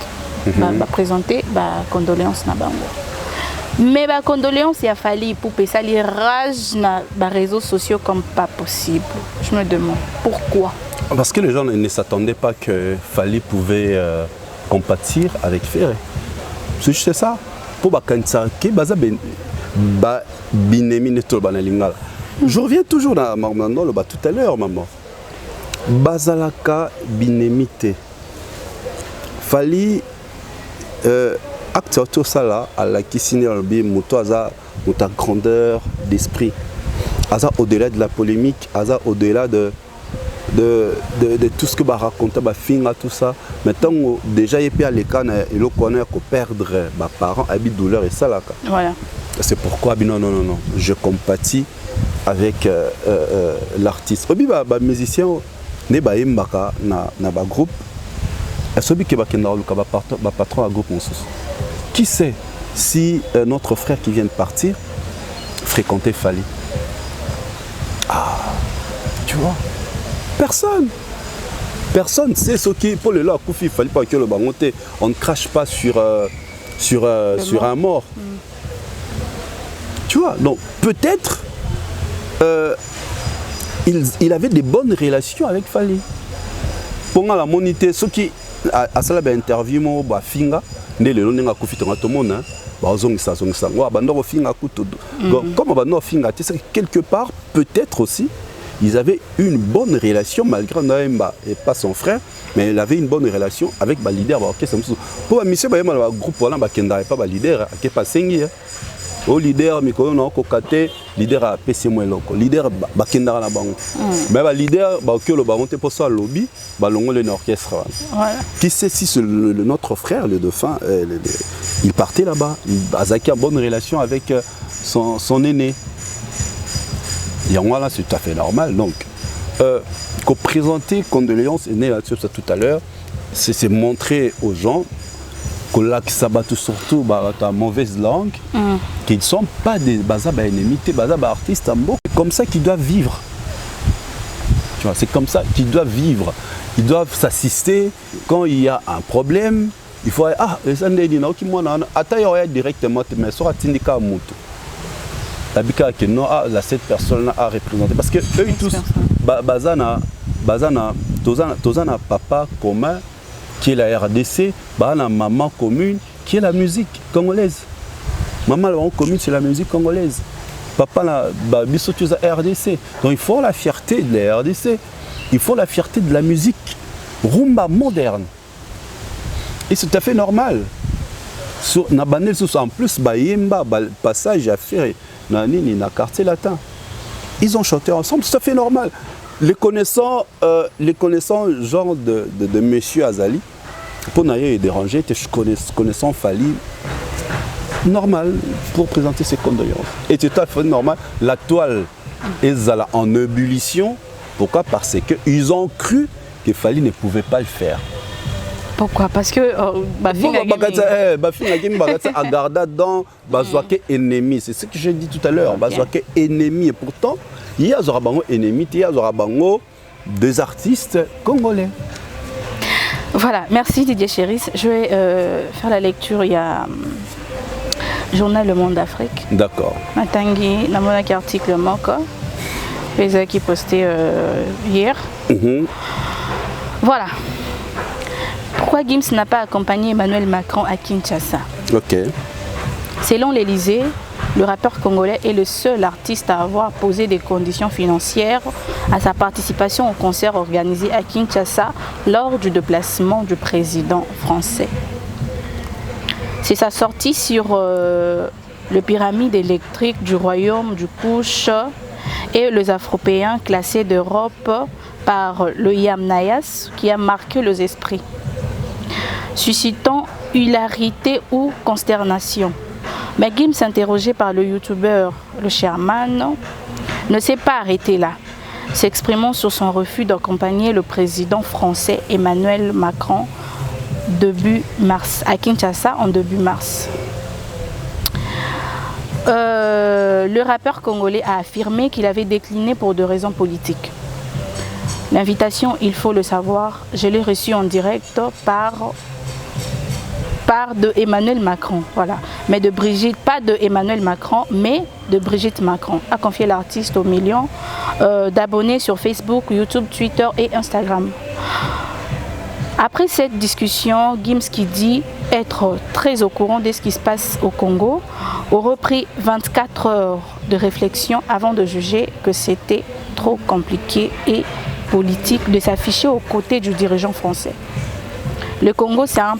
ont présenté condoléances na bango. Mais les condoléances, il a fallu pour ça les rages dans les réseaux sociaux comme pas possible. Je me demande pourquoi. Parce que les gens ne s'attendaient pas que Fally pouvait compatir avec Ferré. C'est juste ça. Pour je reviens toujours dans le tout à l'heure, maman. Bazalaka binemite. Fally acteur tout ça là à la qui moto ta grandeur d'esprit. Aza au-delà de la polémique, aza au-delà de tout ce que va raconter finga tout ça. Maintenant déjà il peut aller quand il connaît que perdre mes parents habite douleur et ça là. Voilà. C'est pourquoi non, je compatis avec l'artiste. Obi ba musicien ne ba imbaka na ba groupe. Est-ce que ba patron à groupe monsus. Qui sait si notre frère qui vient de partir fréquentait Fally? Ah, tu vois, personne sait ce qui pour le là Koufi Fally pas que le bangoté. On ne crache pas sur un mort. Tu vois, donc peut-être il avait des bonnes relations avec Fally. Pendant la monité, ceux qui à ça la interview mo ba finga ndele lo ninga Koufi tonga to mona ba zongisa wa bando finga kuto. Donc comme bando finga tu sais quelque part peut-être aussi ils avaient une bonne relation malgré Naemba et pas son frère, mais il avait une bonne relation avec le leader. Pour monsieur, le groupe, voilà, il n'y avait pas de leader, il n'y a pas de au leader, mais quand on a côté leader a PC moins loco, leader bakenda na bango. Mais le leader, que le baron te pose à lobby, balongo le orchestre. Qui sait si notre frère, le dauphin, il partait là-bas, il a une bonne relation avec son aîné. Et voilà, c'est tout à fait normal. Donc, qu'on présenter condoléances aînées là-dessus tout à l'heure, c'est montrer aux gens que là, ça bat surtout ta mauvaise langue, qu'ils ne sont pas des ennemis, des artistes. C'est comme ça qu'ils doivent vivre. Tu vois, c'est comme ça qu'ils doivent vivre. Ils doivent s'assister quand il y a un problème. Il faut ça n'est dit non qui moi directement mais sur atindika moto. Tabika que non cette personne a représenté parce que eux tous bazana tozana papa commun qui est la RDC, la maman commune qui est la musique congolaise. Maman commune c'est la musique congolaise. Papa la biso tu la RDC. Donc il faut la fierté de la RDC. Il faut la fierté de la musique rumba moderne. Et c'est tout à fait normal. En plus, Bayemba, passage à faire dans le quartier latin. Ils ont chanté ensemble, c'est tout à fait normal. Les connaissants genre de monsieur Azali, pour n'aller déranger, connaissant Fali, normal pour présenter ses condoléances. Et c'est tout à fait normal. La toile est en ébullition. Pourquoi? Parce qu'ils ont cru que Fali ne pouvait pas le faire. Pourquoi? Parce que ennemi, c'est ce que j'ai dit tout à l'heure. Ennemi, et pourtant il y a ennemi, il y a des artistes congolais. Voilà, merci Didier Chéris. Je vais faire la lecture. Il y a Journal Le Monde d'Afrique. D'accord. Matangi, na mon article Moko, qui posté hier. Voilà. Pourquoi Gims n'a pas accompagné Emmanuel Macron à Kinshasa? Selon l'Élysée, le rappeur congolais est le seul artiste à avoir posé des conditions financières à sa participation au concert organisé à Kinshasa lors du déplacement du président français. C'est sa sortie sur le pyramide électrique du royaume du Kouch et les Afropéens classés d'Europe par le Yamnayas qui a marqué les esprits, suscitant hilarité ou consternation. Mais Gims, interrogé par le youtubeur le Sherman, ne s'est pas arrêté là, s'exprimant sur son refus d'accompagner le président français Emmanuel Macron début mars, à Kinshasa en début mars. Le rappeur congolais a affirmé qu'il avait décliné pour des raisons politiques. L'invitation, il faut le savoir, je l'ai reçue en direct par de Emmanuel Macron, voilà. Mais de Brigitte, pas de Emmanuel Macron, mais de Brigitte Macron, a confié l'artiste aux millions d'abonnés sur Facebook, YouTube, Twitter et Instagram. Après cette discussion, Gims, qui dit être très au courant de ce qui se passe au Congo, aurait pris 24 heures de réflexion avant de juger que c'était trop compliqué et politique de s'afficher aux côtés du dirigeant français. Le Congo, c'est un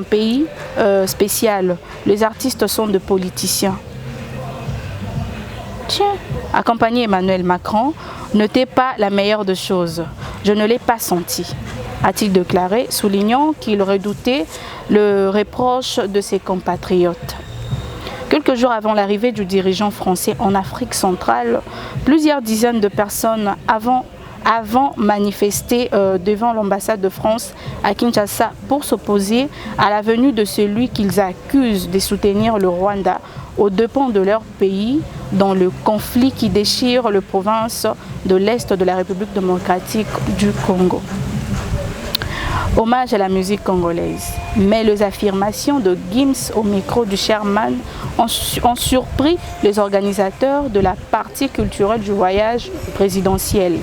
pays spécial. Les artistes sont des politiciens. Tiens, accompagner Emmanuel Macron n'était pas la meilleure des choses. Je ne l'ai pas senti, a-t-il déclaré, soulignant qu'il redoutait le reproche de ses compatriotes. Quelques jours avant l'arrivée du dirigeant français en Afrique centrale, plusieurs dizaines de personnes avant manifesté devant l'ambassade de France à Kinshasa pour s'opposer à la venue de celui qu'ils accusent de soutenir le Rwanda aux dépens de leur pays dans le conflit qui déchire les provinces de l'Est de la République démocratique du Congo. Hommage à la musique congolaise. Mais les affirmations de Gims au micro du Sherman ont surpris les organisateurs de la partie culturelle du voyage présidentiel.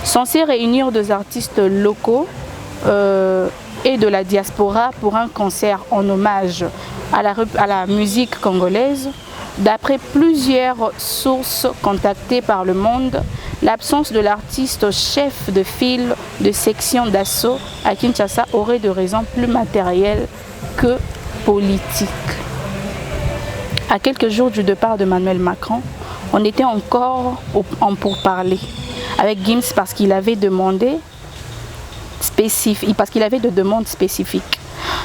Censé réunir des artistes locaux et de la diaspora pour un concert en hommage à la musique congolaise, D'après plusieurs sources contactées par Le Monde, l'absence de l'artiste chef de file de section d'assaut à Kinshasa aurait de raisons plus matérielles que politiques. À quelques jours du départ de Emmanuel Macron, on était encore en pourparlers avec Gims parce qu'il avait des demandes spécifiques.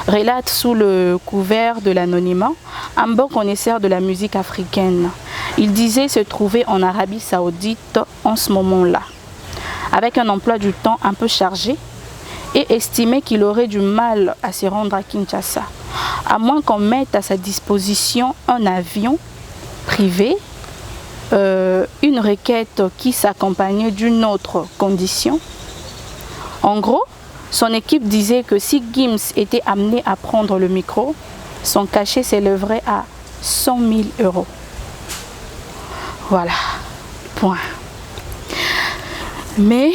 Relate sous le couvert de l'anonymat un bon connaisseur de la musique africaine. Il disait se trouver en Arabie Saoudite en ce moment-là, avec un emploi du temps un peu chargé, et estimait qu'il aurait du mal à se rendre à Kinshasa, à moins qu'on mette à sa disposition un avion privé, une requête qui s'accompagnait d'une autre condition. En gros, son équipe disait que si Gims était amené à prendre le micro, son cachet s'élèverait à 100 000 €. Voilà, point. Mais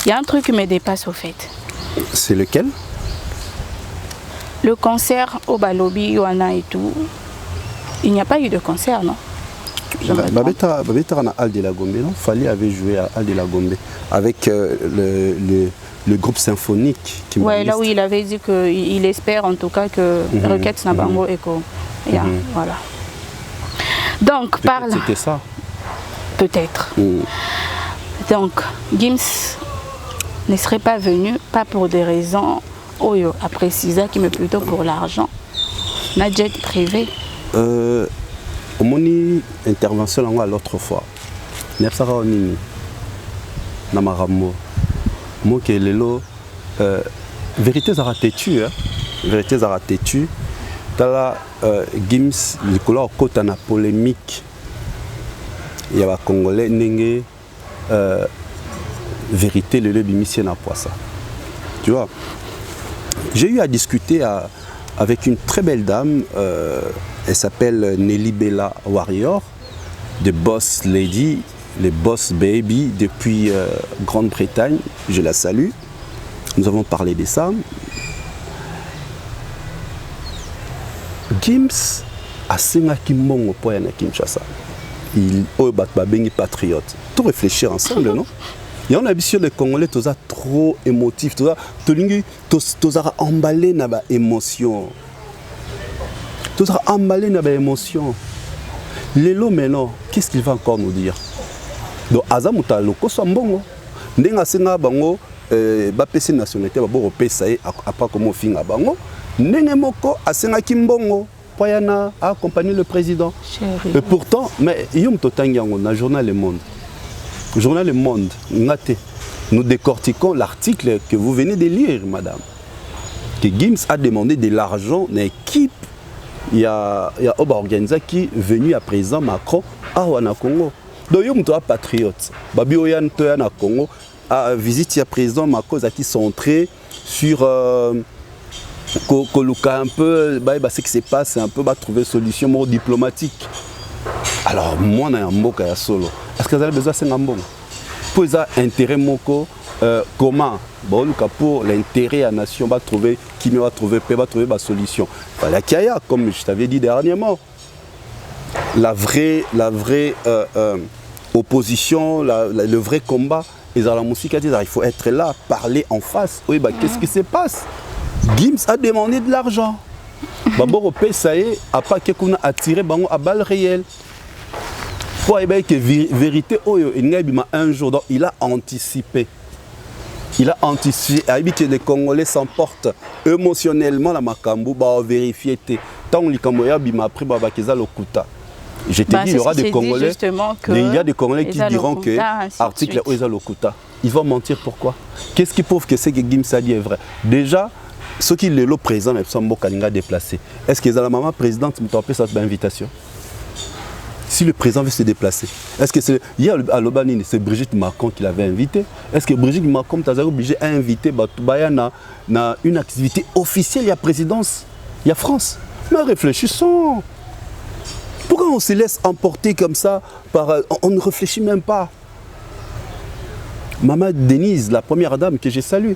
il y a un truc qui me dépasse au fait. C'est lequel? Le concert au Balobi, Yohana et tout, il n'y a pas eu de concert, non? Babeta na Al de la Gombe, non? Fali avait joué à Al de la Gombe avec le groupe symphonique. Oui, là où il avait dit qu'il espère en tout cas que Requête Nabango Echo. Voilà. Donc, par là. C'était ça? Peut-être. Donc, Gims ne serait pas venu, pas pour des raisons, à préciser, mais plutôt pour l'argent. Un jet privé. Au moni intervention l'autre fois. Nepsara onini. Namaramo. Moi qui est lelo. Vérité zara têtu, hein. Vérité zara têtu. Tala Gims le couleur côté na polémique. Il y a Congolais n'engé vérité le bimisien na poissa. Tu vois. J'ai eu à discuter avec une très belle dame. Elle s'appelle Nelly Bella Warrior, de Boss Lady, les Boss Baby depuis Grande-Bretagne. Je la salue. Nous avons parlé de ça. Gims a sengaki mbongo po ya na Kinshasa. Il est patriote. Tout réfléchir ensemble, non? Il y a une habitude les Congolais, tous trop émotifs, tous emballés dans les émotions. Tous emballés dans les émotions. Lélo maintenant, qu'est-ce qu'il va encore nous dire? Donc, Azamuta Loko Sambongo, Nenga Senga Bango, Bapesi nationalité, Babo Pesae, après comment finir Bango, Nenga Moko, Asenga Kimbongo, Poyana a accompagné le président. Chérie. Et pourtant, mais Yom Totangiango, dans le journal Le Monde. Le journal Le Monde, nous décortiquons l'article que vous venez de lire, madame. Que Gims a demandé de l'argent à l'équipe. Il y a Oba Organiza qui est venu à président Macron à Congo. Donc, il y a un patriote. Babi Oyan Toyana Congo a visité le président Macron qui est centré sur un peu ce qui se passe, un peu trouver une solution diplomatique. Alors, moi, je suis un solo. Est-ce que vous avez besoin de un bon? Pour les intérêts moko, comment pour l'intérêt de la nation, va trouver qui va trouver une solution. La Kaya, comme je t'avais dit dernièrement, la vraie opposition, le vrai combat, il faut être là, parler en face. Oui, qu'est-ce qui se passe? Gims a demandé de l'argent. D'abord, ça y est, à pas qu'on a attiré à balles réelles. Pour que vérité, un jour, donc il a anticipé. Il a anticipé, que les Congolais s'emportent émotionnellement la Makambu, vérifier. Tant que les Congolais bima pris lokuta. Je te dis, il y aura des Congolais, il y a des Congolais qui diront que l'article est lokuta. Ils vont mentir pourquoi? Qu'est-ce qui prouve que ce que Gims a dit est vrai? Déjà, ceux qui le président, mais sont déplacés. Est-ce que la maman présidente me t'a cette invitation? Si le président veut se déplacer, est-ce que c'est hier à l'Obanine, c'est Brigitte Macron qui l'avait invité? Est-ce que Brigitte Macron t'a obligé à inviter Batubaya dans une activité officielle? Il y a présidence, il y a France. Mais réfléchissons. Pourquoi on se laisse emporter comme ça par, on ne réfléchit même pas. Maman Denise, la première dame que j'ai saluée,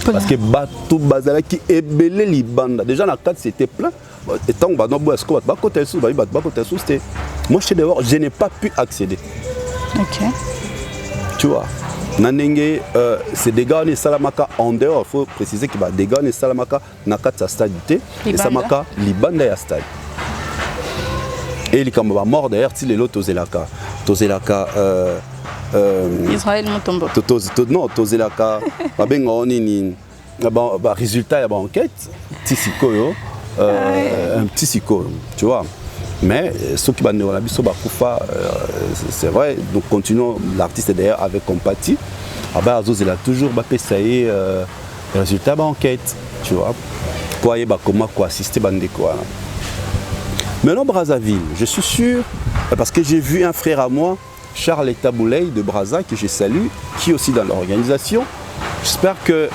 Parce que bateau bazala qui est belé libanda. Déjà dans 4 c'était plein. Et tant que moi je n'ai pas pu accéder. Ok. Tu vois. C'est des gars salamaka en dehors. Il faut préciser que des gars salamaka na 4 stade et salamaka libanda ya stade. Et les kamba mort d'ailleurs si les lots tozelaka Israël Mutombo. Non, tozelaka babenga onini ba résultat ya ba enquête tisiko un petit siko, tu vois. Mais ceux qui bandent la biso bakufa c'est vrai, donc continuons l'artiste d'ailleurs avec compatie. Aba Azos il a toujours ba pesaye résultat ba enquête, tu vois. Pour y ba comment quoi assister bande quoi. Maintenant Brazzaville, je suis sûr parce que j'ai vu un frère à moi Charles Taboulay de Brazza, que je salue, qui est aussi dans l'organisation. J'espère que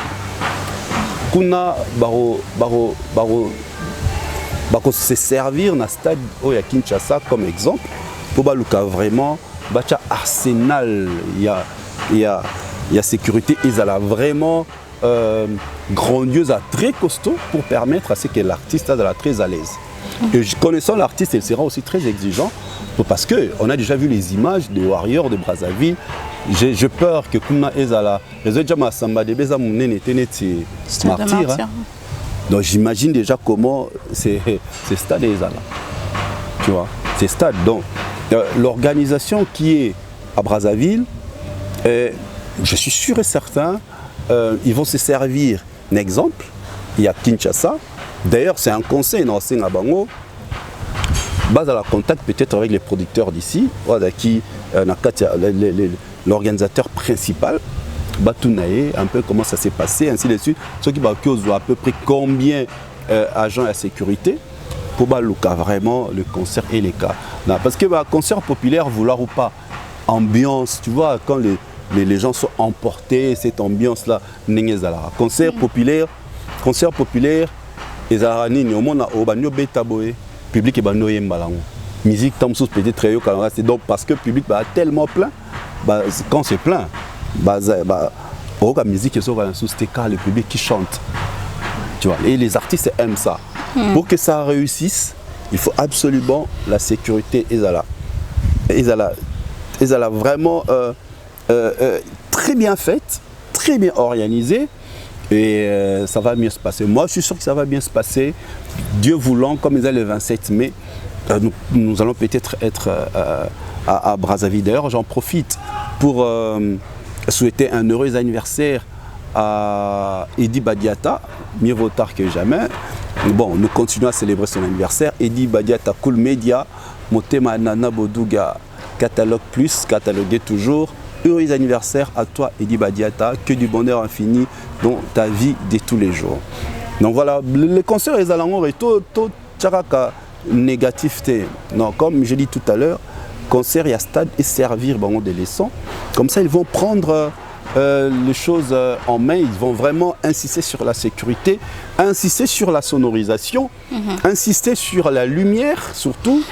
Kuna Baro se servir dans le stade de Kinshasa comme exemple pour Baluka vraiment Bacha arsenal il y a sécurité ils ont vraiment grandiose à très costaud pour permettre à ce que l'artiste soit très à l'aise. Et connaissant l'artiste, il sera aussi très exigeant parce qu'on a déjà vu les images des Warriors de Brazzaville. J'ai peur que Kuna Ezala, les autres gens Samba de Beza Mounen étaient martyrs. Donc j'imagine déjà comment c'est stade Ezala. Tu vois, c'est stade. Donc l'organisation qui est à Brazzaville, je suis sûr et certain, ils vont se servir d'un exemple. Il y a Kinshasa. D'ailleurs, c'est un conseil dans Sengabango. Base à la contact peut-être avec les producteurs d'ici, qui l'organisateur principal, Batounaye, un peu comment ça s'est passé, ainsi de suite. Ceux qui ont à peu près combien agents à sécurité pour Balouka, vraiment le concert et les cas. Non, parce que concert populaire, vouloir ou pas, ambiance, tu vois, quand les gens sont emportés, cette ambiance-là, concert populaire, et Zaranini, au monde, au banyo betaboé, public et banyo yembalango. Musique, tam sous peut-être très haut, c'est donc parce que le public est tellement plein, quand c'est plein, la musique est sur le public qui chante. Tu vois, et les artistes aiment ça. Pour que ça réussisse, il faut absolument la sécurité. Ils ont vraiment très bien faite, très bien organisée. Et ça va mieux se passer. Moi, je suis sûr que ça va bien se passer. Dieu voulant, comme ils ont le 27 mai, nous allons peut-être être à Brazzaville. D'ailleurs, j'en profite pour souhaiter un heureux anniversaire à Edi Badiata, mieux vaut tard que jamais. Bon, nous continuons à célébrer son anniversaire. Edi Badiata, Cool Media, Motema Nana Bodouga, Catalogue Plus, catalogué toujours. Heureux anniversaire à toi, Edi Badiata, que du bonheur infini dans ta vie de tous les jours. Donc voilà, les concerts les allants et tout tcharaka négativité. Non, comme je dis tout à l'heure, concert et à stade et servir des leçons. Comme ça, ils vont prendre les choses en main, ils vont vraiment insister sur la sécurité, insister sur la sonorisation, insister sur la lumière surtout.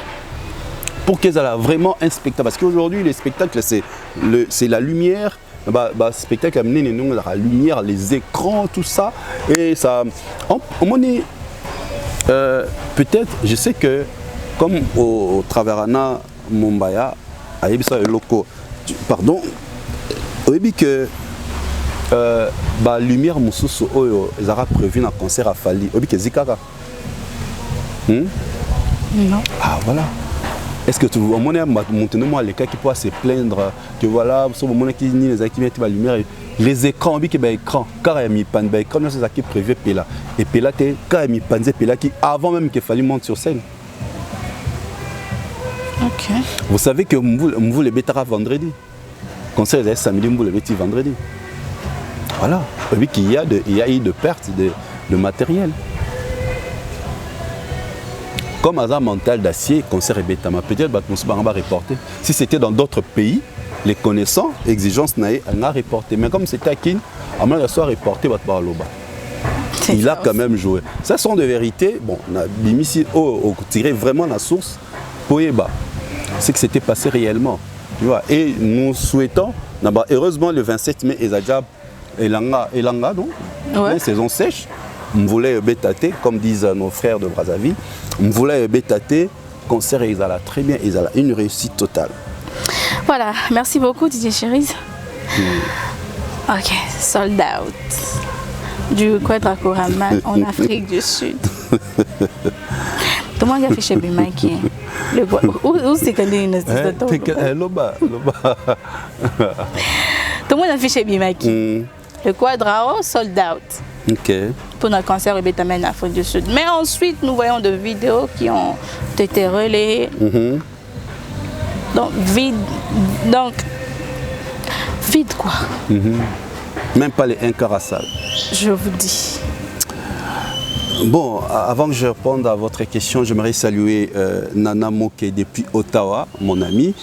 Pour qu'ils aient vraiment un spectacle. Parce qu'aujourd'hui, les spectacles, c'est la lumière. Spectacle amené la lumière, les écrans, tout ça. Et ça. Peut-être, je sais que, comme au Traverana Mumbaya, à Ebisa et Loco, pardon, au dit que la lumière, Moussoussou, ils auront prévu un concert à Fali. Au dit que Zikara. Non. Ah, voilà. Est-ce que tu vois, maintenant, les cas qui peuvent se plaindre que voilà, ce moment qui ni les activités de lumière, les écrans, qui est écran, car il y a mis pan, écran, c'est ça qui est prévu là. Et puis là, car il y a mis pan, là qui avant même qu'il fallait monter sur scène. Ok. Vous savez que vous les bêtera vendredi. Concert les samedi, vous les bêtis vendredi. Voilà. Vous savez qu'il y a eu de pertes de matériel. Comme hasard mental d'acier, concert et bêtama, peut-être que va reporter. Si c'était dans d'autres pays, les connaissants, exigences n'a reporté. Mais comme c'était à Kin, à moins qu'il soit reporté, il a quand même joué. Ça sont des vérités. Bon, on a ici tiré vraiment la source pour c'est que c'était passé réellement. Tu vois. Et nous souhaitons, heureusement le 27 mai, Ezadjab et Langa, non? Ouais. Une saison sèche. On voulait bétater, comme disent nos frères de Brazzaville. On voulait bétater. Concert, ils allaient très bien. Ils allaient une réussite totale. Voilà. Merci beaucoup, Didier Chérise. Ok. Sold out. Du Quadra Koraman en Afrique du Sud. Tout le monde a fait chez Bimaki. Où c'est qu'on est une Tout le monde a fait chez Bimaki. Le Quadra sold out. Ok. Pour notre concert en Afrique du Sud. Mais ensuite, nous voyons des vidéos qui ont été relayées. Donc, vide quoi. Même pas les 1 quart à salle. Je vous dis. Bon, avant que je réponde à votre question, j'aimerais saluer Nana Moké depuis Ottawa, mon ami.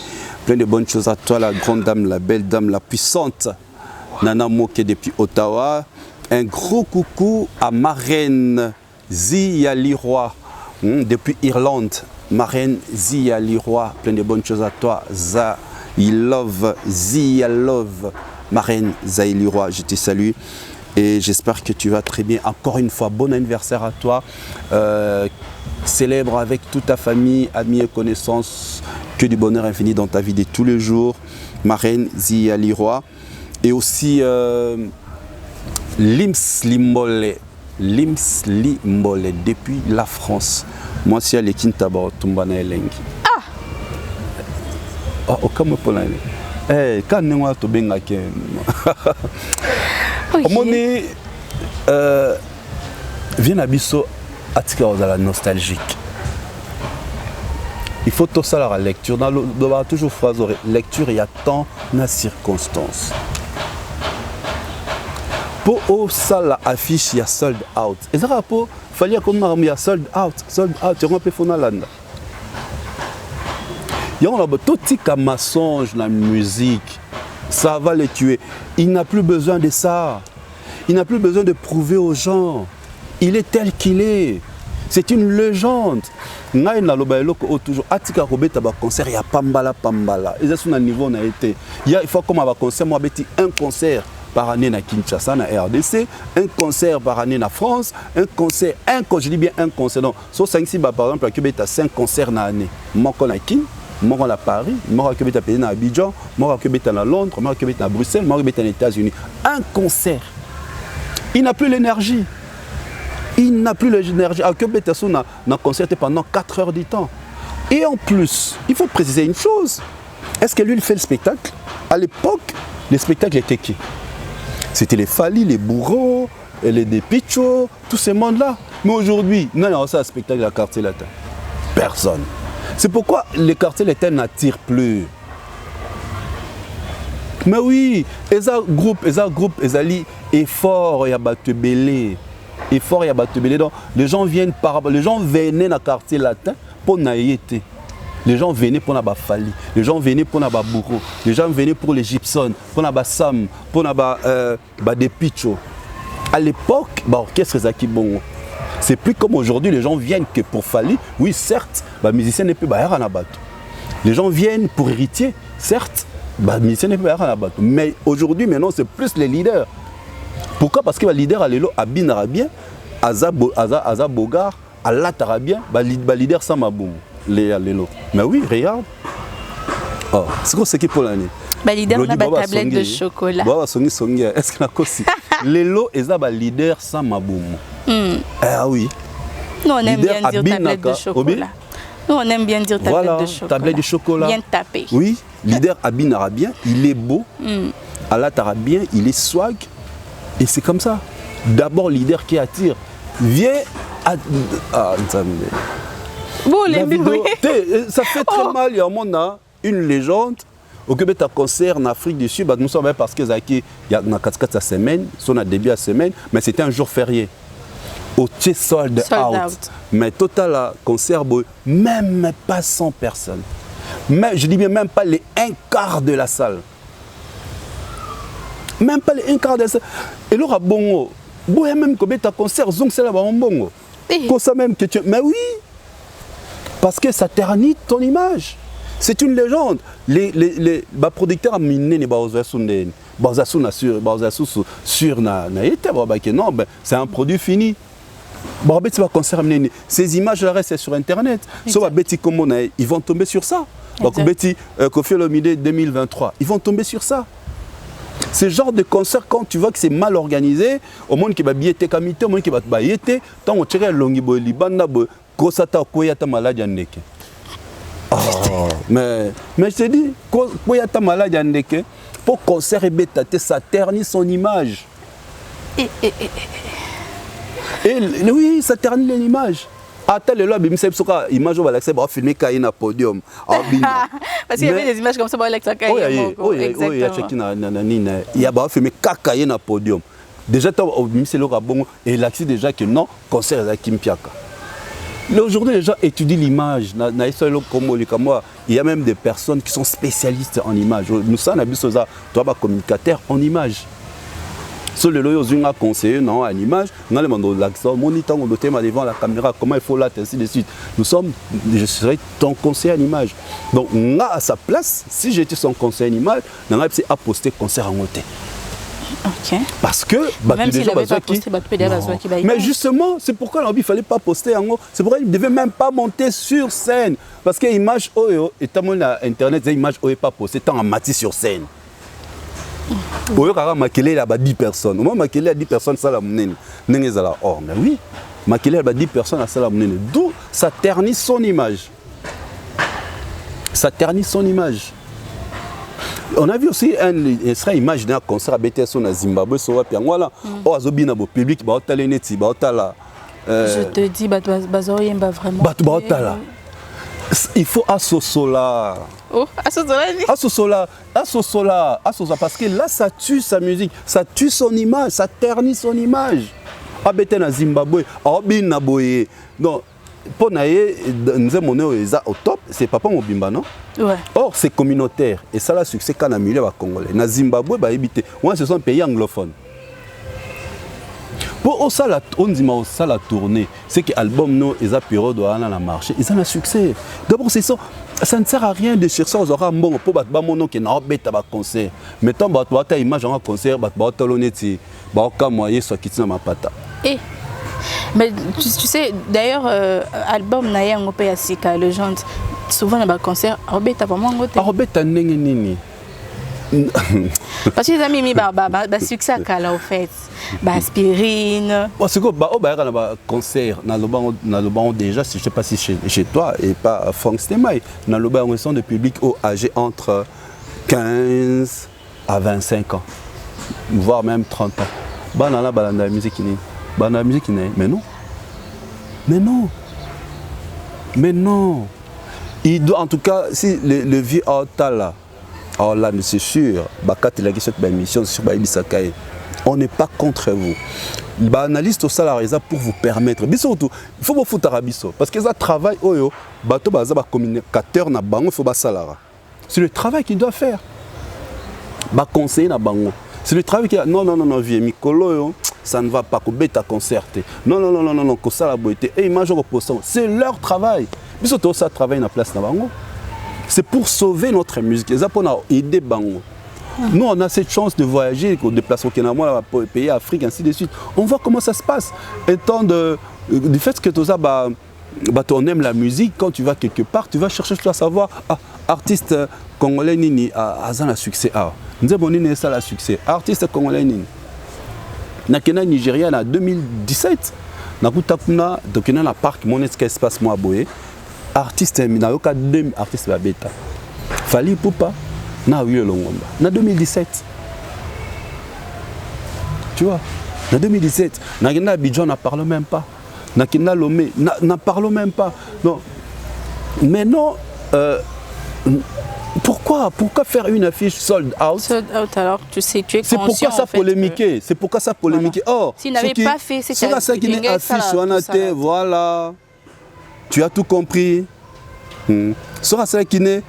Plein de bonnes choses à toi, la grande dame, la belle dame, la puissante. Nana Moké depuis Ottawa. Un gros coucou à Marraine Zia Leroy depuis Irlande. Marraine Zia Leroy, plein de bonnes choses à toi. Zia Love. Marraine Zia Leroy, je te salue. Et j'espère que tu vas très bien. Encore une fois, bon anniversaire à toi. Célèbre avec toute ta famille, amis et connaissances. Que du bonheur infini dans ta vie de tous les jours. Marraine Zia Leroy. Et aussi Lims Limole depuis la France. Moi, c'est les Kintaba Tumbana Elengi. Ah! Oh, comment pour l'année? Eh, quand nous avons bien gagné. Omoni vient à Bisso à la nostalgique. Il faut tout ça la lecture. Dans le toujours phrase lecture, il y a tant de circonstances. Pour ça la affiche il y a sold out. Et ça rapport fallait comme il y a sold out. Tu vois un peu fonalanda. Il y a tout petit mensonge dans la musique. Ça va les tuer. Il n'a plus besoin de ça. Il n'a plus besoin de prouver aux gens. Il est tel qu'il est. C'est une légende. Ngai na loba eloko toujours atika kobeta ba concert ya pambala. Et ça son niveau na été. Il faut comme ba concert moi beti un concert par année na Kinshasa na RDC, un concert par année na France, je dis bien un concert. Donc so 5 ba par exemple que beta 5 concerts na année. Moko na Kin, moko na Paris, moko que beta na Abidjan, moko que beta na Londres, moko que beta na Bruxelles, moko que beta aux États-Unis. Un concert. Il n'a plus l'énergie. Il n'a plus l'énergie. À Québec, on a concerté pendant 4 heures du temps. Et en plus, il faut préciser une chose. Est-ce que lui, il fait le spectacle? À l'époque, les spectacles étaient qui? C'était les Fali, les Bourreaux, les Depicho, tous ces mondes-là. Mais aujourd'hui, non, ça, un spectacle à quartier latin. Personne. C'est pourquoi les quartiers latins n'attirent plus. Mais oui, les groupes, effort, il y a battu belé. Effort, il y a battu belé. Donc, les gens venaient dans le quartier latin pour naïté. Les gens venaient pour la Fali, les gens venaient pour la Bourreau, les gens venaient pour les Gibson, pour la Sam, pour la Depicho. À l'époque, l'orchestre est bon. C'est plus comme aujourd'hui, les gens viennent que pour Fali. Oui, certes, les musiciens ne peuvent pas aller à bateau. Les gens viennent pour héritier, certes, les musiciens ne peuvent pas aller à bateau. Mais aujourd'hui, maintenant, c'est plus les leaders. Pourquoi? Parce que les leaders, Abin Arabien, Aza Bogar, Allah Tarabien, les leaders Samaboum. Mais oui, regarde. Oh, c'est quoi ce qui est pour l'année? Leader, on a une tablette de chocolat. Est-ce que aussi les lots, ils ont un leader sans maboum. Ah oui. Nous, on aime bien dire tablette de chocolat. Nous, on aime bien dire tablette de chocolat. Tablette de chocolat. Bien tapé. Oui, leader Abin Arabien, il est beau. Allah Tarabien, il est swag. Et c'est comme ça. D'abord, leader qui attire. Viens à. Ah, bon, les vidéo, ça fait très mal. Il y a un monde, une légende. Au Québec, tu as un concert en Afrique du Sud. Nous sommes parce que il y a une semaine, son a début à semaine, mais c'était un jour férié. Au sold out. Mais total concert, même pas 100 personnes. Mais, je dis bien même pas les 1 quart de la salle. Même pas les 1 quart de la salle. Et là, bongo. Même que tu as un concert, zong c'est là bongo. Comme ça même que tu. Mais oui. Parce que ça ternit ton image. C'est une légende. Les producteurs ont miné les bases. sur non, ben, c'est un produit fini. Ces images-là restent sur Internet. Ils vont tomber sur ça. Kofi Olomide 2023, ils vont tomber sur ça. Ce genre de concert, quand tu vois que c'est mal organisé, au monde qui va bien être comité, au monde qui va être tant on tire longi boy libanda boy kosata koyata malade ndeke. Mais je te dis koyata malade ndeke pour concert et bêta ça ternit son image. Et oui, ça ternit l'image. Attends, le lobby, c'est pourquoi image on va l'accès pour filmer Kaina podium. Parce qu'il y avait des images comme ça pour l'accès Kaina. Oui, il y a chacun il y a filmé Kaina podium. Déjà c'est le rabon et l'accès déjà que non concert à Kimpiaka. Aujourd'hui les gens étudient l'image. Il y a même des personnes qui sont spécialistes en image. Nous sommes toi communicateur en image. Sur le loyo zunga conseiller non à l'image, on a demandé l'accent, moniteur on doit devant la caméra, comment il faut là ainsi de suite. Je serai ton conseiller à l'image. Donc on a à sa place, si j'étais son conseiller à l'image, on a à poster concert en côté. Ok. Parce que même s'il n'avait pas posté, mais justement, c'est pourquoi il ne fallait pas poster en haut. C'est pourquoi il ne devait même pas monter sur scène. Parce que l'image Oyo, et tant que Internet, l'image Oyo n'est pas postée, tant en matière sur scène. Oyo kaka makele là 10 personnes. Moi makele à 10 personnes ça la monene. Nengezala. Oh mais oui. Makele là 10 personnes ça la monene. D'où ça ternit son image. Ça ternit son image. On a vu aussi une image d'un concert à BTS au Zimbabwe sur la Piangola. Oh azobina bo public ba otala neti ba otala. Je te dis bazoyemba vraiment. Batala. Il faut assosola. Oh, assosola, parce que là ça tue sa musique, ça tue son image, ça ternit son image. Abete na Zimbabwe, abina boye. Donc pour naie nous avons au top, c'est Papa Mobimba non? Ouais. Or c'est communautaire et ça la succès quand milieu va congolais. Na Zimbabwe ba habiter. Moi ce sont pays anglophones. Pour ça la tournée, c'est que l'album nous ils a période dans la marché, ils ont un succès. D'abord c'est ça. Ça ne sert à rien de chercher aux aura bon pour battre mon qui n'a pas de concert. Mettons battre image en concert, battre l'honnêteté, battre moyen soit quitter ma pata. Mais tu sais d'ailleurs album naïa ngopé ya sika le genre souvent dans concert Robert vraiment ngote. Robert nini. Parce que les amis succès à la au fait. Aspirine. C'est quoi concert dans déjà je sais pas si chez toi et pas Franck Stemay dans le bar de public âgé entre 15 à 25 ans voire même 30 ans. La musique mais non. Il doit en tout cas si le vieux là. Alors là, c'est sûr, cette émission sur on n'est pas contre vous. L'analyse au salarié pour vous permettre. Il faut vous foutre à Bisso. Parce que ça travaille, communicateur, c'est le travail qu'il doit faire. Conseiller, c'est le travail qu'il a. Non, vieux Mikolo, ça ne va pas, ta concerter. Non, c'est leur travail. Bisso, ça travaille dans la place. C'est pour sauver notre musique. Les Japonais ont aidé Bango. Nous, on a cette chance de voyager, de déplacer au Kenya, pour les pays Afrique, ainsi de suite. On voit comment ça se passe. Étant du fait que tout ça, on aime la musique, quand tu vas quelque part, tu vas chercher à savoir, artiste congolais nini a un succès. Nous avons un succès. Artiste congolais nini. Nakena Nigeria en 2017, Nakuna na parc Moneska Espace Moaboye. Artiste Minayoka 2 artistes Babeta. Fali Poupa na Wiyo Longomba. En 2017. Tu vois, en 2017, Nakina Abidjan n'en parle même pas. Nakina Lomé n'en parle même pas. Non. Mais non, pourquoi faire une affiche sold out? Sold out alors tu sais, tu es conscient. C'est pourquoi ça polémiquer. C'est pourquoi ça polémiquer. Voilà. Or, s'il n'avait pas fait, c'est ça qui n'est affiche sur la tête, voilà. Tu as tout compris. Sera ça qui n'est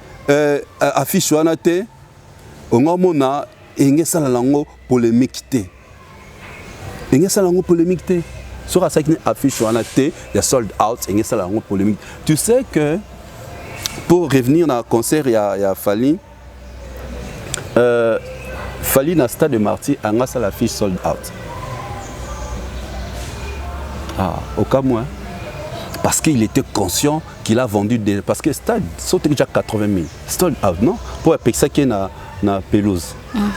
affiche sur la tête. On a mon a et ça la langue polémique. Et ça la langue polémique. Sera ça qui n'est affiche sur la tête, il y a sold out et ça la langue polémique. Tu sais que pour revenir dans le concert, il y a fallu Fali na stade de Marty, anga ça la fiche sold out. Ah, au cas moi. Parce qu'il était conscient qu'il a vendu des... Parce que le stade, c'était déjà 80 000. Sold out, non? Pour appeler ça qui est na pelouse.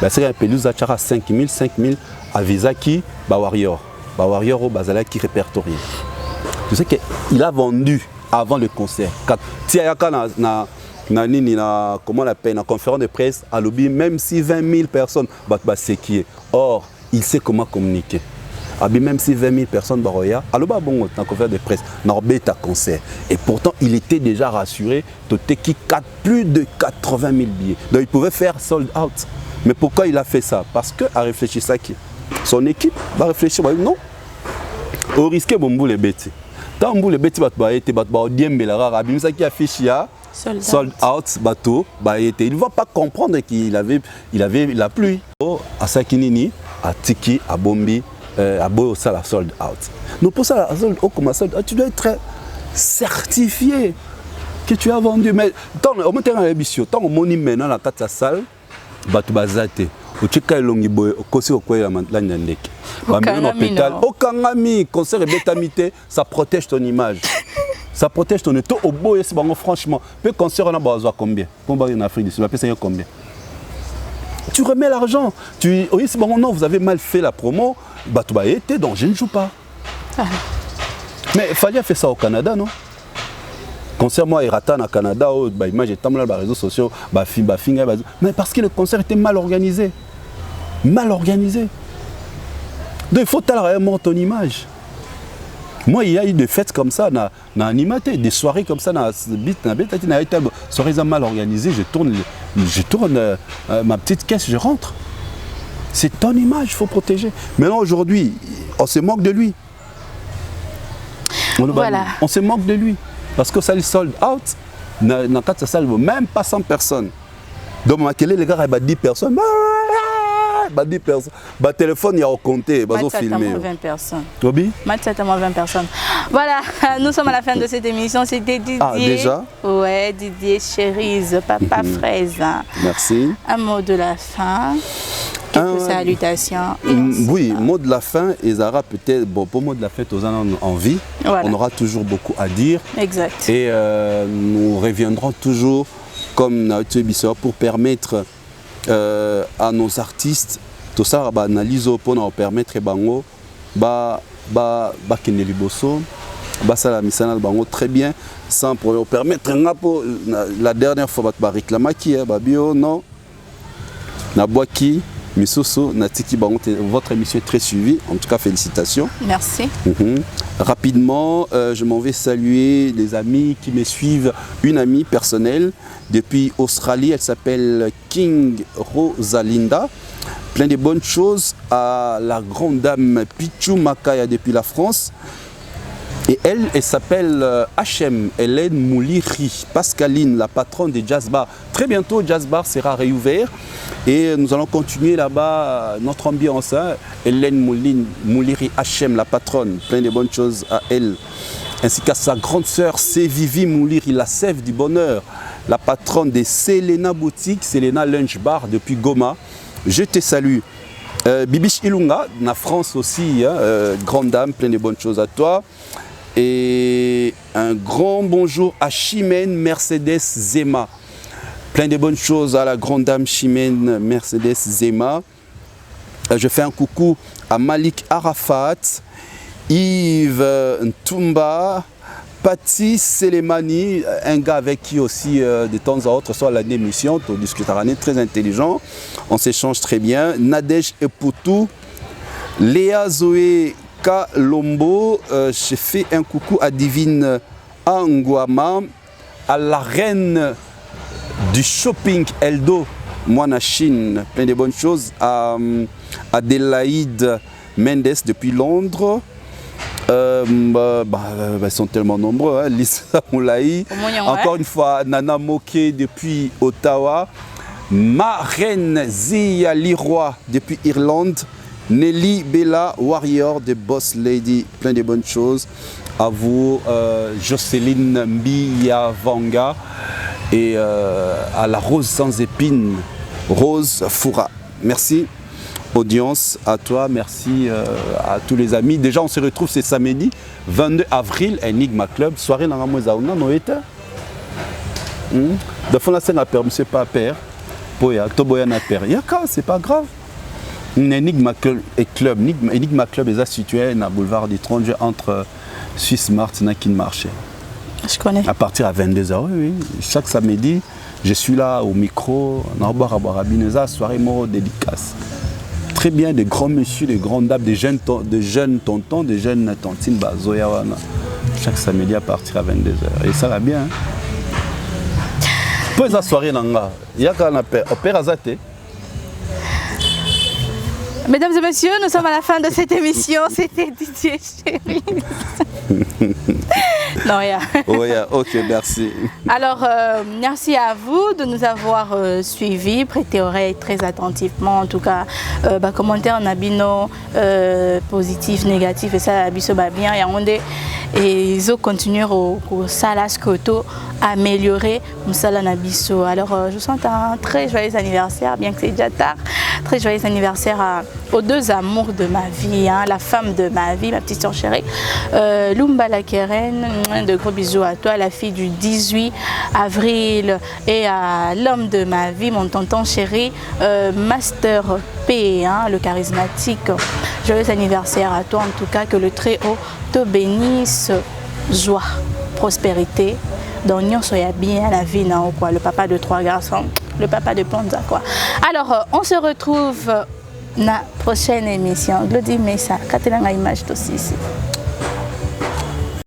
C'est la pelouse à 5 000 à visa qui, Warrior. Warrior au Bazala qui répertorié. Tu sais qu'il a vendu avant le concert. Comment on appelle, dans la conférence de presse, à lobby, même si 20 000 personnes, c'est qui est. Or, il sait comment communiquer. Même si 20 000 personnes, dans la conférence de presse, dans le concert. Et pourtant, il était déjà rassuré, qui plus de 80 000 billets. Donc, il pouvait faire sold out. Mais pourquoi il a fait ça? Parce qu'à réfléchir ça, son équipe va réfléchir, non, au risque de les bêter. Tant que les bêtes qui affiche sold out bateau, il ne va pas comprendre qu'il avait la pluie. À Sakinini, à Tiki, à Bombi, à Boyo, ça la sold out. Donc pour ça, tu dois être certifié que tu as vendu. Mais tant on monte maintenant la carte salle, bateau bazate. Au Tchika longi boy, au Kosi au Koya la Nyandek. Hôpital, au Kangami, concert et bétamité, ça protège ton image. Ça protège ton état au boy, c'est bon, franchement. Peu concert on a besoin combien? Combien en Afrique du Sud, ça combien? Tu remets l'argent. Oui, c'est bon, non, vous avez mal fait la promo, bah tu vas été, donc je ne joue pas. Mais il fallait faire ça au Canada, non? Concert moi Iratan au Canada, image et les réseaux sociaux, mais parce que le concert était mal organisé. Mal organisé. Donc il faut réellement ton image. Moi, il y a eu des fêtes comme ça, animaté, des soirées comme ça, soirées mal organisées, je tourne ma petite caisse, je rentre. C'est ton image, il faut protéger. Maintenant, aujourd'hui, on se moque de lui. Voilà. On se moque de lui. Parce que ça le sold out, dans quatre salles, même pas 100 personnes. Donc, les gars, il y a 10 personnes. 10 personnes. Le téléphone, il y a compté, il y a filmé. 20 personnes. Tobi? 20 personnes. Voilà, nous sommes à la fin de cette émission. C'était Didier. Ah, déjà? Ouais, Didier Chérise, Papa Fraise. Merci. Un mot de la fin. Quelques salutations. Oui, mot de la fin, et Zara peut-être, bon, pour mot de la fin, aux gens en vie, voilà. On aura toujours beaucoup à dire. Exact. Et nous reviendrons toujours comme Naoto Bissor pour permettre à nos artistes, tout ça, analyse pour nous permettre bango, Keneli Bosso, ça la mission bango très bien, sans pour permettre la dernière fois réclamer qui est bio non, na boaki. Misoso, Natiki Bango, votre émission est très suivie. En tout cas, félicitations. Merci. Rapidement, je m'en vais saluer les amis qui me suivent. Une amie personnelle depuis Australie, elle s'appelle King Rosalinda. Plein de bonnes choses à la grande dame Pichou Makaya depuis la France. Et elle s'appelle H.M. Hélène Mouliri, Pascaline, la patronne des Jazz Bar. Très bientôt, Jazz Bar sera réouvert et nous allons continuer là-bas notre ambiance. Hélène Mouliri, H.M., la patronne, plein de bonnes choses à elle. Ainsi qu'à sa grande sœur, c'est Vivi Mouliri, la sève du bonheur, la patronne des Selena Boutique, Selena Lunch Bar depuis Goma. Je te salue. Bibiche Ilunga, la France aussi, grande dame, plein de bonnes choses à toi. Et un grand bonjour à Chimène Mercedes Zema. Plein de bonnes choses à la grande dame Chimène Mercedes Zema. Je fais un coucou à Malik Arafat, Yves Ntumba, Patti Selemani, un gars avec qui aussi de temps à autre, soit à l'émission, on discute à très intelligent, on s'échange très bien. Nadège Epoutou, Léa Zoé Lombo, je fais un coucou à Divine Anguama, à la reine du shopping Eldo, moi na Chine, plein de bonnes choses, à Adélaïde Mendes depuis Londres. Ils sont tellement nombreux, hein. Lisa Moulaï, encore une fois Nana Moké depuis Ottawa, ma reine Zia Leroy depuis Irlande, Nelly Bella Warrior de Boss Lady, plein de bonnes choses à vous, Jocelyne Mbia Vanga et à la Rose sans épines, Rose Foura. Merci. Audience, à toi, merci à tous les amis. Déjà, on se retrouve ce samedi 22 avril, Enigma Club. Soirée dans la Moïsaouna, Noëta. De fond, la scène a permis, c'est pas père. Poya, Toboya n'a père. Yaka, c'est pas grave. Enigma Club, Enigma Club est situé dans le boulevard du 30 entre Suisse Mart et Kin Marché. Je connais. À partir à 22h, oui. Chaque samedi, je suis là au micro, dans le soirée mort dédicace. Très bien, des grands messieurs, des grandes dames, des jeunes tontons, des jeunes tontines, Zoyawana. Chaque samedi à partir à 22h. Et ça va bien. Pour la soirée, il y a un opéra Zate. Mesdames et messieurs, nous sommes à la fin de cette émission. C'était Didier Chéri. Non, rien. Oui, ok, merci. Alors, merci à vous de nous avoir suivis, prêté oreille très attentivement. En tout cas, commentaires en abino positif, négatif, et ça, abisso bien. Et ils ont continué au salas koto améliorer Moussala Nabiso. Alors, je vous souhaite un très joyeux anniversaire, bien que c'est déjà tard. Très joyeux anniversaire aux deux amours de ma vie, hein, la femme de ma vie, ma petite soeur chérie, Lumba la Keren. De gros bisous à toi, la fille du 18 avril, et à l'homme de ma vie, mon tonton chéri, Master P, hein, le charismatique. Joyeux anniversaire à toi, en tout cas, que le Très-Haut te bénisse, joie, prospérité. Donc, nous soyons bien à la vie, non, quoi. Le papa de 3 garçons, le papa de Ponza, quoi. Alors, on se retrouve dans la prochaine émission. Glody Messa, Katelanga Image aussi ici.